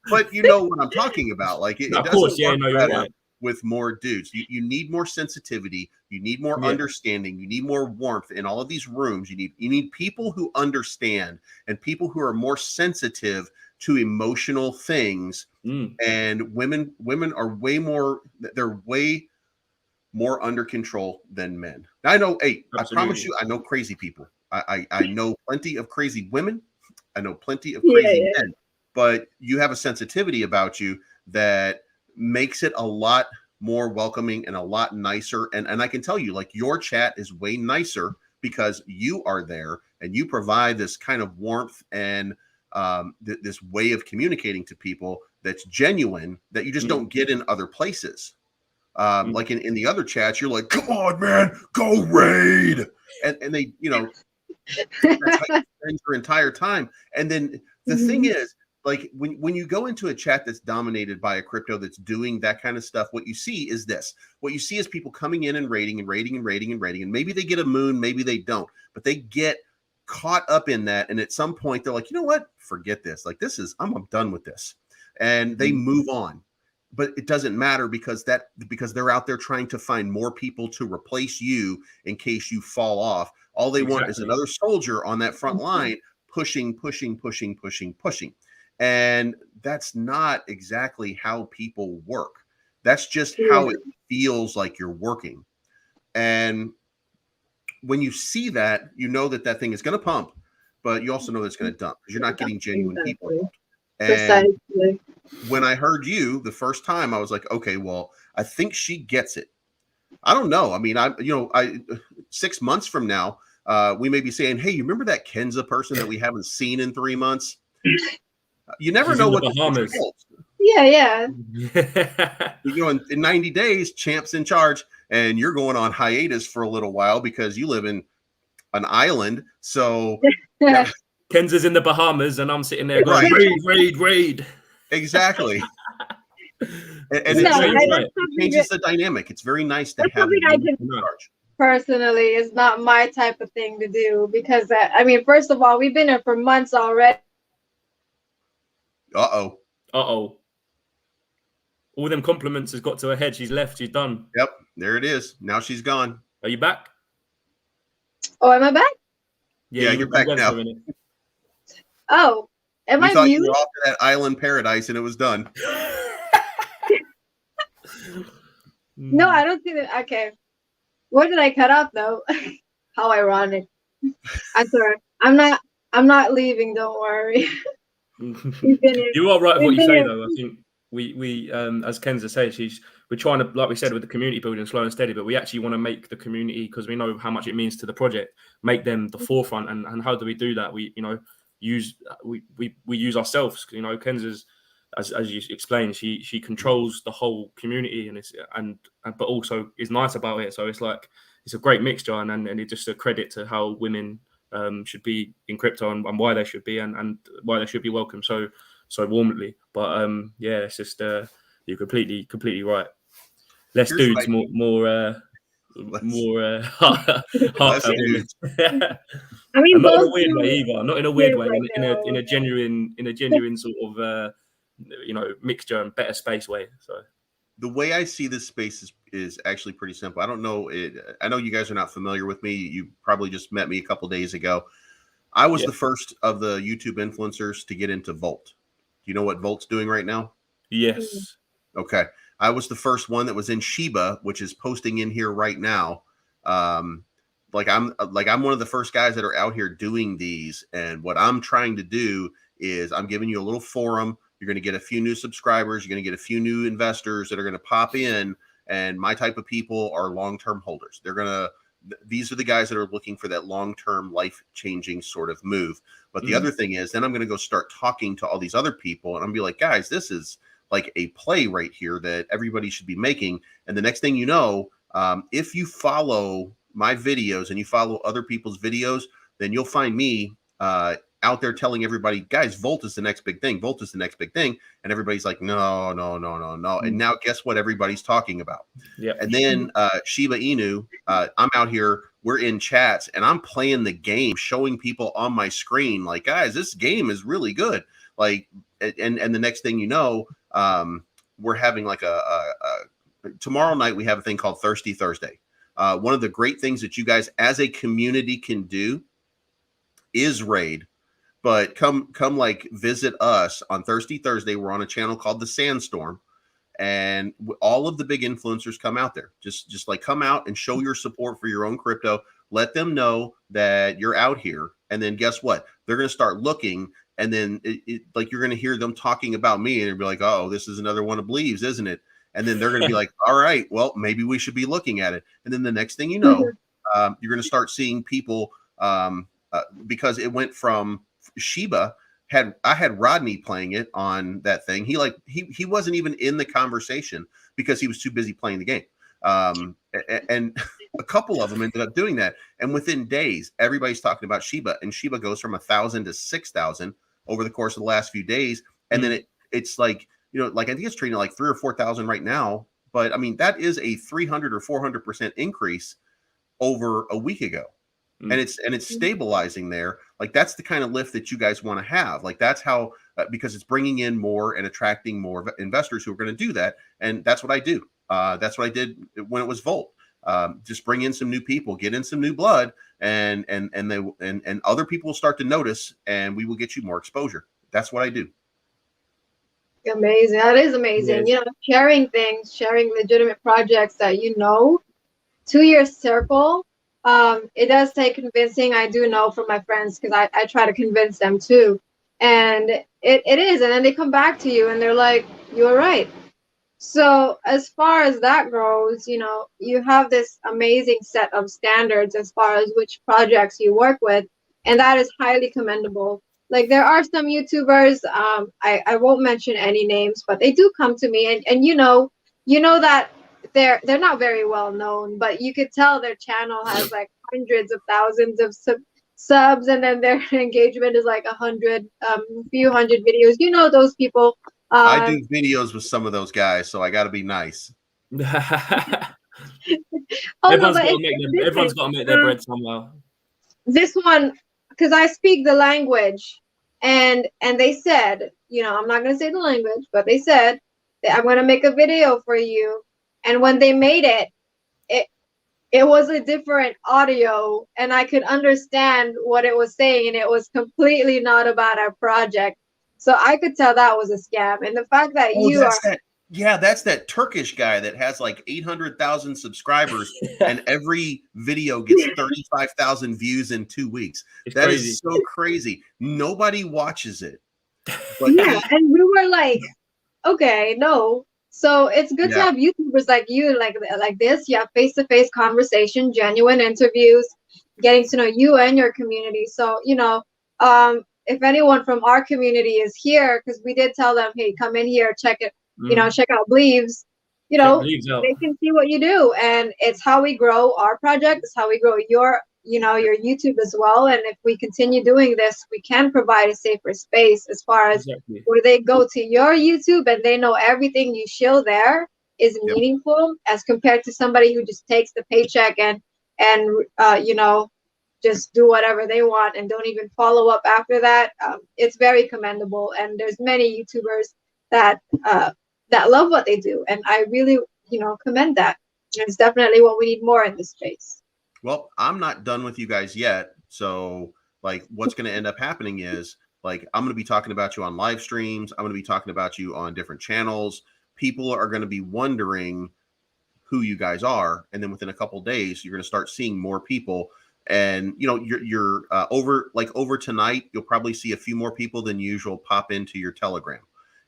But you know what I'm talking about. Like it of doesn't course, yeah, work no, you're better right. with more dudes. You need more sensitivity. You need more understanding. You need more warmth in all of these rooms. You need people who understand and people who are more sensitive to emotional things. And women are they're way more under control than men. I know, hey, absolutely. I promise you, I know crazy people. I know plenty of crazy women. I know plenty of crazy men, but you have a sensitivity about you that makes it a lot more welcoming and a lot nicer. And I can tell you, like, your chat is way nicer because you are there and you provide this kind of warmth and this way of communicating to people that's genuine that you just don't get in other places. Like in the other chats, you're like, come on, man, go raid. And they, you know, that's how you spend your entire time. And then the thing is, like, when you go into a chat that's dominated by a crypto that's doing that kind of stuff, what you see is this. What you see is people coming in and raiding and raiding and raiding and raiding. And maybe they get a moon, maybe they don't. But they get caught up in that. And at some point, they're like, you know what? Forget this. Like, I'm done with this. And they move on. But it doesn't matter because they're out there trying to find more people to replace you in case you fall off. All they want is another soldier on that front line pushing. And that's not exactly how people work. That's just how it feels like you're working. And when you see that, you know that thing is going to pump, but you also know that it's going to dump because you're not getting genuine people involved. And when I heard you the first time, I was like, okay, well, I think she gets it. I don't know. I mean, 6 months from now, we may be saying, hey, you remember that Kenza person that we haven't seen in 3 months? You never know what the Bahamas holds. Yeah. You know, in 90 days, Champ's in charge, and you're going on hiatus for a little while because you live in an island. So Kenza's in the Bahamas, and I'm sitting there going, raid. Exactly. And it changes the dynamic. It's very nice to have in charge. Personally, it's not my type of thing to do because, I mean, first of all, we've been here for months already. Uh-oh. All them compliments has got to her head. She's left. She's done. Yep. There it is. Now she's gone. Are you back? Oh, am I back? Yeah, you're back now. Oh, am I thought muted? you were off to that island paradise and it was done. No, I don't see that. Okay. What did I cut off though? How ironic. I'm sorry. I'm not leaving, don't worry. You are right with what you say though. I think we as Kenza says, we're trying to, like we said, with the community building slow and steady, but we actually want to make the community, because we know how much it means to the project, make them the forefront. And how do we do that? We use ourselves. You know, Kenza's, as you explained, she controls the whole community but also is nice about it. So it's like it's a great mixture, and it's just a credit to how women should be in crypto and why they should be and why they should be welcomed so warmly. But it's just you're completely right. Less dudes, more heart. I mean, not in a weird way either. Not in a weird way. In a genuine sort of mixture and better space way. So the way I see this space is actually pretty simple. I don't know. I know you guys are not familiar with me. You probably just met me a couple days ago. I was the first of the YouTube influencers to get into Volt. Do you know what Volt's doing right now? Yes. Okay. I was the first one that was in Shiba, which is posting in here right now. I'm one of the first guys that are out here doing these. And what I'm trying to do is I'm giving you a little forum. You're going to get a few new subscribers. You're going to get a few new investors that are going to pop in. And my type of people are long-term holders. These are the guys that are looking for that long-term life-changing sort of move. But the other thing is, then I'm going to go start talking to all these other people, and I'm going to be like, guys, this is like a play right here that everybody should be making. And the next thing you know, if you follow my videos and you follow other people's videos, then you'll find me out there telling everybody, guys, Volt is the next big thing. Volt is the next big thing. And everybody's like, no. And now guess what everybody's talking about? Yeah. And then Shiba Inu, I'm out here, we're in chats, and I'm playing the game, showing people on my screen, like, guys, this game is really good. Like, and the next thing you know, we're having like tomorrow night, we have a thing called Thirsty Thursday. One of the great things that you guys as a community can do is raid. but come like visit us on Thursday. We're on a channel called the Sandstorm, and all of the big influencers come out there. Just like come out and show your support for your own crypto. Let them know that you're out here, and then guess what? They're going to start looking, and then like you're going to hear them talking about me, and you'll be like, oh, this is another one of Bleeves, isn't it? And then they're going to be like, all right, well, maybe we should be looking at it. And then the next thing you know, you're going to start seeing people because it went from Shiba. I had Rodney playing it on that thing. He wasn't even in the conversation because he was too busy playing the game. And a couple of them ended up doing that. And within days, everybody's talking about Shiba, and Shiba goes from 1,000 to 6,000 over the course of the last few days. And then it's like, like I think it's trading like 3,000 or 4,000 right now. But I mean, that is a 300 or 400% increase over a week ago. And it's stabilizing there. Like that's the kind of lift that you guys want to have. Like that's how, because it's bringing in more and attracting more investors who are going to do that. And that's what I do. That's what I did when it was Volt. Just bring in some new people, get in some new blood, and other people will start to notice, and we will get you more exposure. That's what I do. Amazing. That is amazing. Yes. Sharing things, sharing legitimate projects that to your circle. It does take convincing. I do know from my friends because I try to convince them too. And it is. And then they come back to you and they're like, you're right. So as far as that goes, you have this amazing set of standards as far as which projects you work with. And that is highly commendable. Like there are some YouTubers, I won't mention any names, but they do come to me and you know that they're not very well known, but you could tell their channel has like hundreds of thousands of subs, and then their engagement is like 100, few hundred videos. Those people. I do videos with some of those guys, so I got to be nice. Everyone's got to make their bread somehow. This one, because I speak the language, and they said, I'm not going to say the language, but they said that I'm going to make a video for you. And when they made it was a different audio, and I could understand what it was saying, and it was completely not about our project. So I could tell that was a scam. And the fact that that's that Turkish guy that has like 800,000 subscribers, and every video gets 35,000 views in 2 weeks. That is so crazy. Nobody watches it. But and we were like, okay, no. So it's good to have YouTubers like you, like this. You have face-to-face conversation, genuine interviews, getting to know you and your community. So, if anyone from our community is here, because we did tell them, hey, come in here, check it, check out Bleeves, they can see what you do. And it's how we grow our project. It's how we grow your YouTube as well. And if we continue doing this, we can provide a safer space as far as where they go to your YouTube and they know everything you show there is meaningful, as compared to somebody who just takes the paycheck and just do whatever they want and don't even follow up after that. It's very commendable. And there's many YouTubers that love what they do. And I really, commend that. And it's definitely what we need more in this space. Well, I'm not done with you guys yet. So like what's going to end up happening is like, I'm going to be talking about you on live streams. I'm going to be talking about you on different channels. People are going to be wondering who you guys are. And then within a couple of days, you're going to start seeing more people. And, you're over tonight, you'll probably see a few more people than usual pop into your Telegram.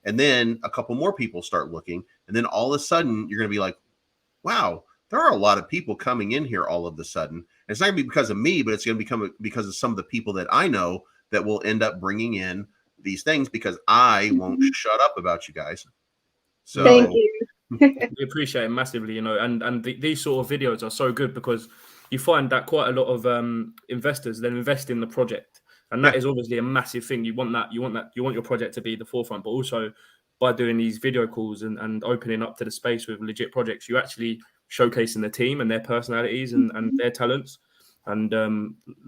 And then a couple more people start looking. And then all of a sudden you're going to be like, wow, there are a lot of people coming in here all of a sudden. And it's not going to be because of me, but it's going to become because of some of the people that I know that will end up bringing in these things, because I won't shut up about you guys. So thank you. We appreciate it massively, and these sort of videos are so good because you find that quite a lot of investors then invest in the project. And that is obviously a massive thing. You want your project to be the forefront, but also by doing these video calls and opening up to the space with legit projects, you actually showcasing the team and their personalities and their talents. And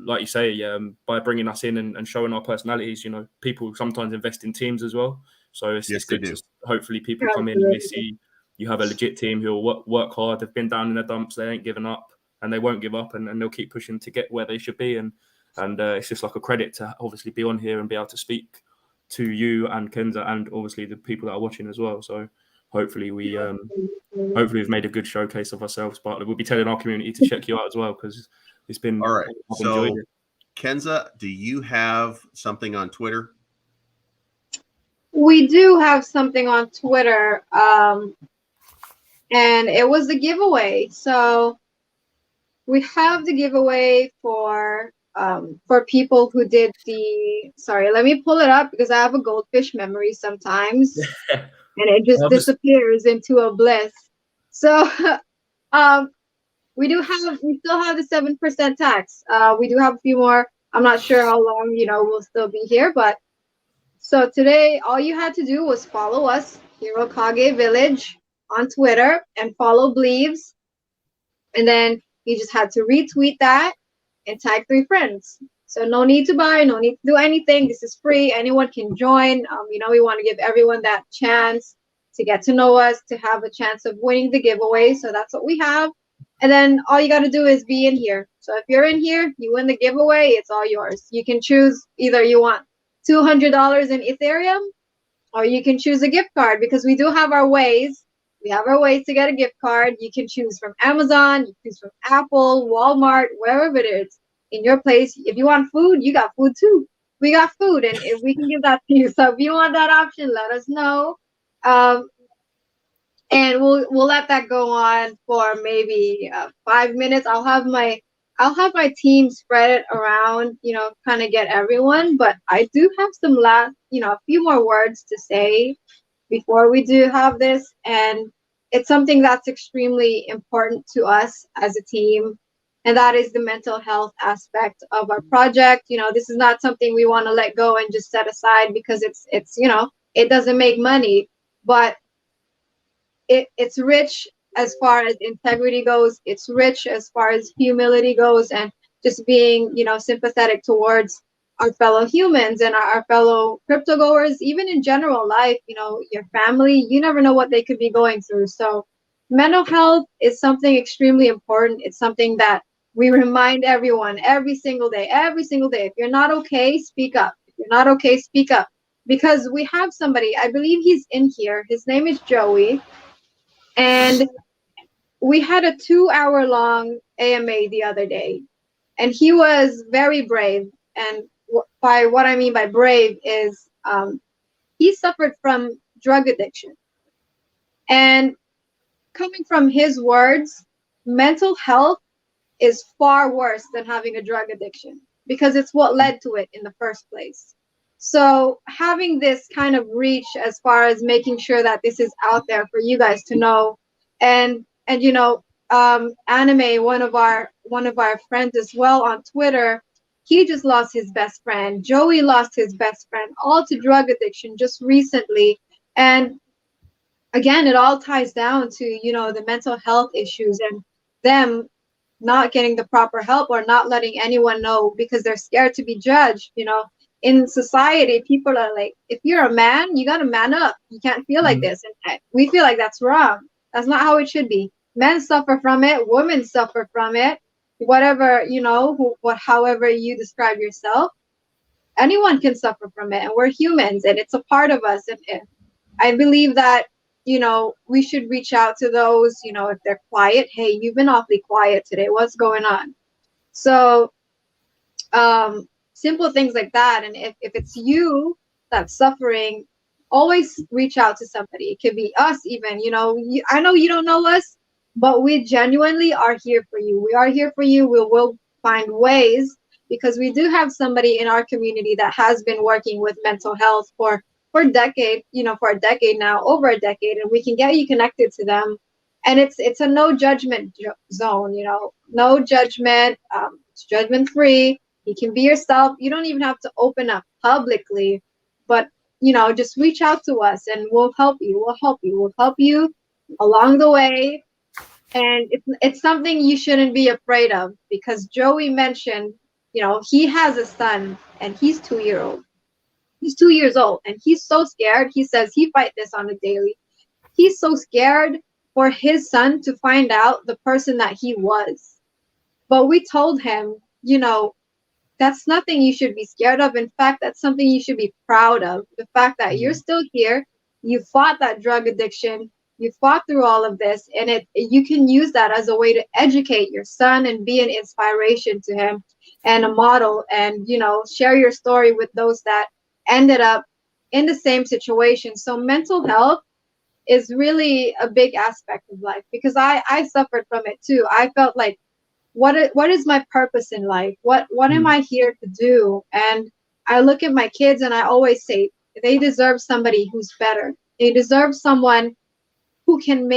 like you say, by bringing us in and showing our personalities, people sometimes invest in teams as well. So it's good to hopefully people come in and they see you have a legit team who will work hard. They've been down in the dumps. They ain't given up and they won't give up, and they'll keep pushing to get where they should be. And And it's just like a credit to obviously be on here and be able to speak to you and Kenza and obviously the people that are watching as well. So hopefully we've made a good showcase of ourselves, but we'll be telling our community to check you out as well, because it's been all right. I've So enjoyed it. Kenza, do you have something on Twitter? We do have something on Twitter, and it was a giveaway. So we have the giveaway for people who did the. Sorry, let me pull it up because I have a goldfish memory sometimes, and it just disappears into a bliss. So, we still have the 7% tax. We do have a few more. I'm not sure how long we'll still be here, but. So today, all you had to do was follow us, HiroKage Village, on Twitter, and follow Bleeves. And then you just had to retweet that and tag 3 friends. So no need to buy, no need to do anything. This is free. Anyone can join. We want to give everyone that chance to get to know us, to have a chance of winning the giveaway. So that's what we have. And then all you got to do is be in here. So if you're in here, you win the giveaway. It's all yours. You can choose either you want $200 in Ethereum, or you can choose a gift card, because we do have our ways. We have our ways to get a gift card. You can choose from Amazon, you can choose from Apple, Walmart, wherever it is in your place. If you want food, you got food too. We got food, and if we can give that to you. So if you want that option, let us know. And we'll let that go on for maybe 5 minutes. I'll have my team spread it around, kind of get everyone. But I do have some a few more words to say before we do have this. And it's something that's extremely important to us as a team. And that is the mental health aspect of our project. This is not something we want to let go and just set aside because it's it doesn't make money, but it's rich as far as integrity goes. It's rich as far as humility goes, and just being, sympathetic towards our fellow humans and our fellow crypto goers, even in general life, your family, you never know what they could be going through. So mental health is something extremely important. It's something that we remind everyone every single day. If you're not okay, speak up. If you're not okay, speak up. Because we have somebody, I believe he's in here. His name is Joey. And we had a 2-hour-long AMA the other day, and he was very brave. And by what I mean by brave is he suffered from drug addiction. And coming from his words, mental health is far worse than having a drug addiction, because it's what led to it in the first place. So having this kind of reach as far as making sure that this is out there for you guys to know, and Anime, one of our friends as well on Twitter, he just lost his best friend. Joey lost his best friend, all to drug addiction just recently. And again, it all ties down to the mental health issues and them not getting the proper help or not letting anyone know because they're scared to be judged. In society, people are like, if you're a man, you got to man up. You can't feel like this. And we feel like that's wrong. That's not how it should be. Men suffer from it. Women suffer from it. Whatever, however you describe yourself, anyone can suffer from it. And we're humans, and it's a part of us. And I believe that, we should reach out to those, if they're quiet. Hey, you've been awfully quiet today. What's going on? So, simple things like that. And if it's you that's suffering, always reach out to somebody. It could be us even, I know you don't know us, but we genuinely are here for you. We are here for you. We will find ways, because we do have somebody in our community that has been working with mental health for a decade now, over a decade, and we can get you connected to them. And it's a no judgment zone, no judgment. It's judgment free. You can be yourself. You don't even have to open up publicly, but just reach out to us and we'll help you. We'll help you along the way. And it's something you shouldn't be afraid of, because Joey mentioned, he has a son and he's 2 years old. He's 2 years old and he's so scared. He says he fights this on a daily. He's so scared for his son to find out the person that he was. But we told him, that's nothing you should be scared of. In fact, that's something you should be proud of. The fact that you're still here, you fought that drug addiction, you fought through all of this, and you can use that as a way to educate your son and be an inspiration to him and a model, and share your story with those that ended up in the same situation. So mental health is really a big aspect of life, because I suffered from it too. I felt like, what is my purpose in life? What am I here to do? And I look at my kids and I always say they deserve somebody who's better. They deserve someone who can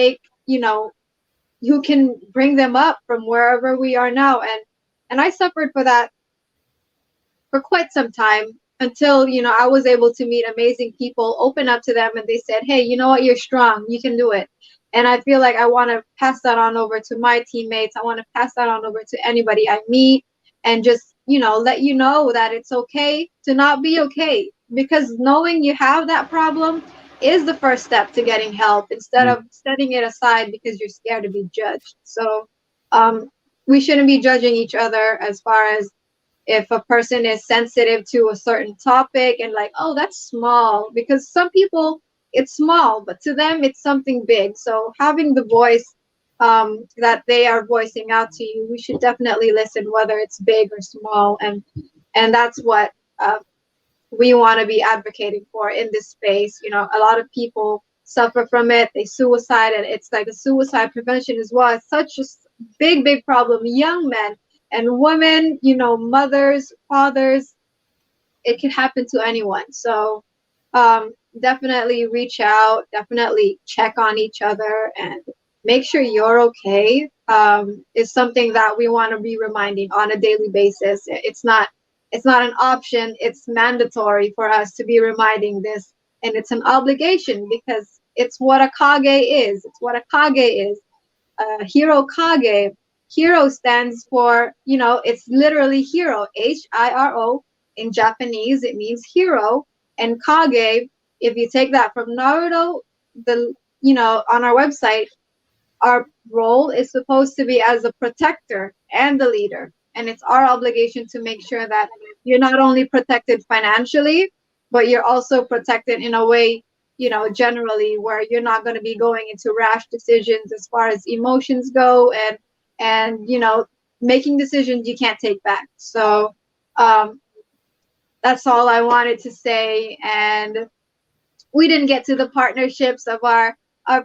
who can bring them up from wherever we are now. And I suffered for that for quite some time, until I was able to meet amazing people, open up to them, and they said, hey, you know what, you're strong, you can do it. And I feel like I want to pass that on over to my teammates. I want to pass that on over to anybody I meet, and just let you know that it's okay to not be okay, because knowing you have that problem is the first step to getting help, instead of setting it aside because you're scared to be judged. So we shouldn't be judging each other as far as if a person is sensitive to a certain topic and like, oh, that's small, because some people, it's small, but to them it's something big. So having the voice that they are voicing out to you, we should definitely listen, whether it's big or small. And that's what we want to be advocating for in this space. A lot of people suffer from it. They suicide, and it's like a suicide prevention as well. It's such a big problem. Young men and women, mothers, fathers, it can happen to anyone. So definitely reach out, definitely check on each other, and make sure you're okay is something that we want to be reminding on a daily basis. It's not an option, it's mandatory for us to be reminding this, and it's an obligation, because it's what a kage is. It's what a kage is. HiroKage. Hiro stands for, it's literally hero, Hiro. In Japanese, it means hero. And Kage, if you take that from Naruto, on our website, our role is supposed to be as a protector and the leader. And it's our obligation to make sure that you're not only protected financially, but you're also protected in a way, generally, where you're not going to be going into rash decisions as far as emotions go, and making decisions you can't take back. So that's all I wanted to say. And we didn't get to the partnerships of our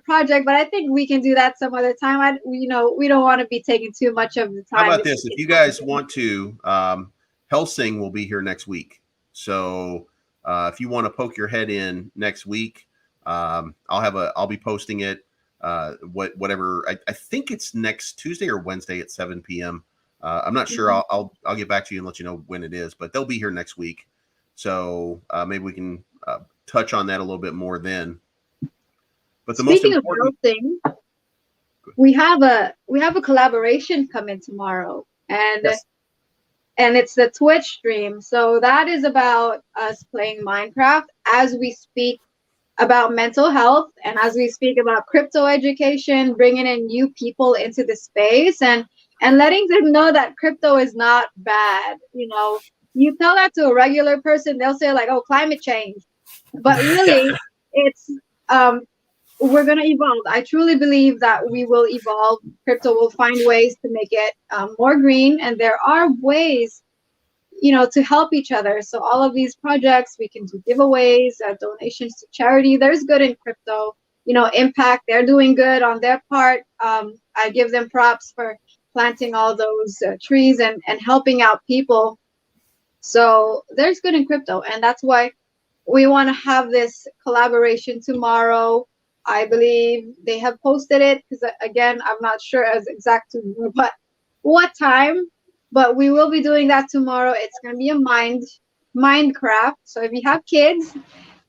project, but I think we can do that some other time. We don't want to be taking too much of the time. How about this? If you guys want to, Helsing will be here next week. So if you want to poke your head in next week, I'll be posting it. Whatever. I think it's next Tuesday or Wednesday at 7 p.m. I'm not sure. I'll get back to you and let you know when it is, but they'll be here next week. So maybe we can touch on that a little bit more then. But Speaking of things, we have a collaboration coming tomorrow, and yes. And it's the Twitch stream. So that is about us playing Minecraft as we speak about mental health, and as we speak about crypto education, bringing in new people into the space, and letting them know that crypto is not bad. You tell that to a regular person, they'll say like, oh, climate change. But really, it's we're going to evolve. I truly believe that we will evolve. Crypto will find ways to make it more green, and there are ways to help each other. So all of these projects, we can do giveaways, donations to charity. There's good in crypto. Impact, they're doing good on their part. I give them props for planting all those trees and helping out people. So there's good in crypto, and that's why we want to have this collaboration tomorrow. I believe they have posted it, because again, I'm not sure as exact to what time, but we will be doing that tomorrow. It's going to be a Minecraft. So if you have kids,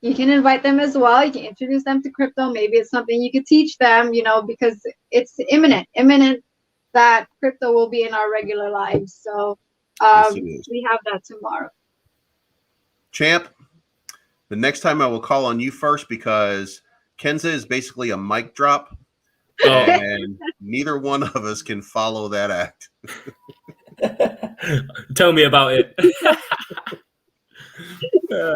you can invite them as well. You can introduce them to crypto. Maybe it's something you could teach them, because it's imminent that crypto will be in our regular lives. So we have that tomorrow. Champ, the next time I will call on you first, because Kenza is basically a mic drop, and neither one of us can follow that act. Tell me about it. Yeah,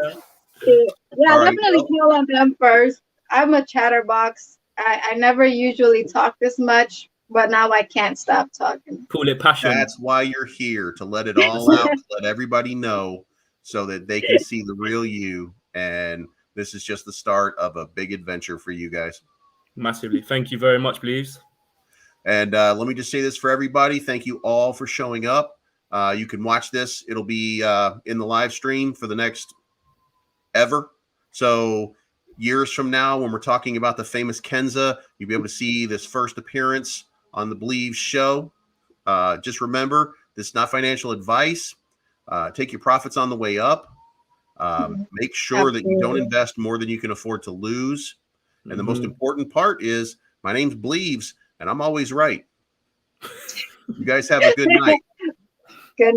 All right, definitely call on them first. I'm a chatterbox. I never usually talk this much, but now I can't stop talking. Call it passion. that's why you're here, to let it all out, to let everybody know so that they can see the real you. And this is just the start of a big adventure for you guys. Massively. Thank you very much, Bleeves. And let me just say this for everybody. Thank you all for showing up. You can watch this. It'll be in the live stream for the next ever. So years from now, when we're talking about the famous Kenza, you'll be able to see this first appearance on the Bleeves show. Just remember, this is not financial advice. Take your profits on the way up. Make sure that you don't invest more than you can afford to lose. And the most important part is, my name's Bleeves, and I'm always right. You guys have a good night.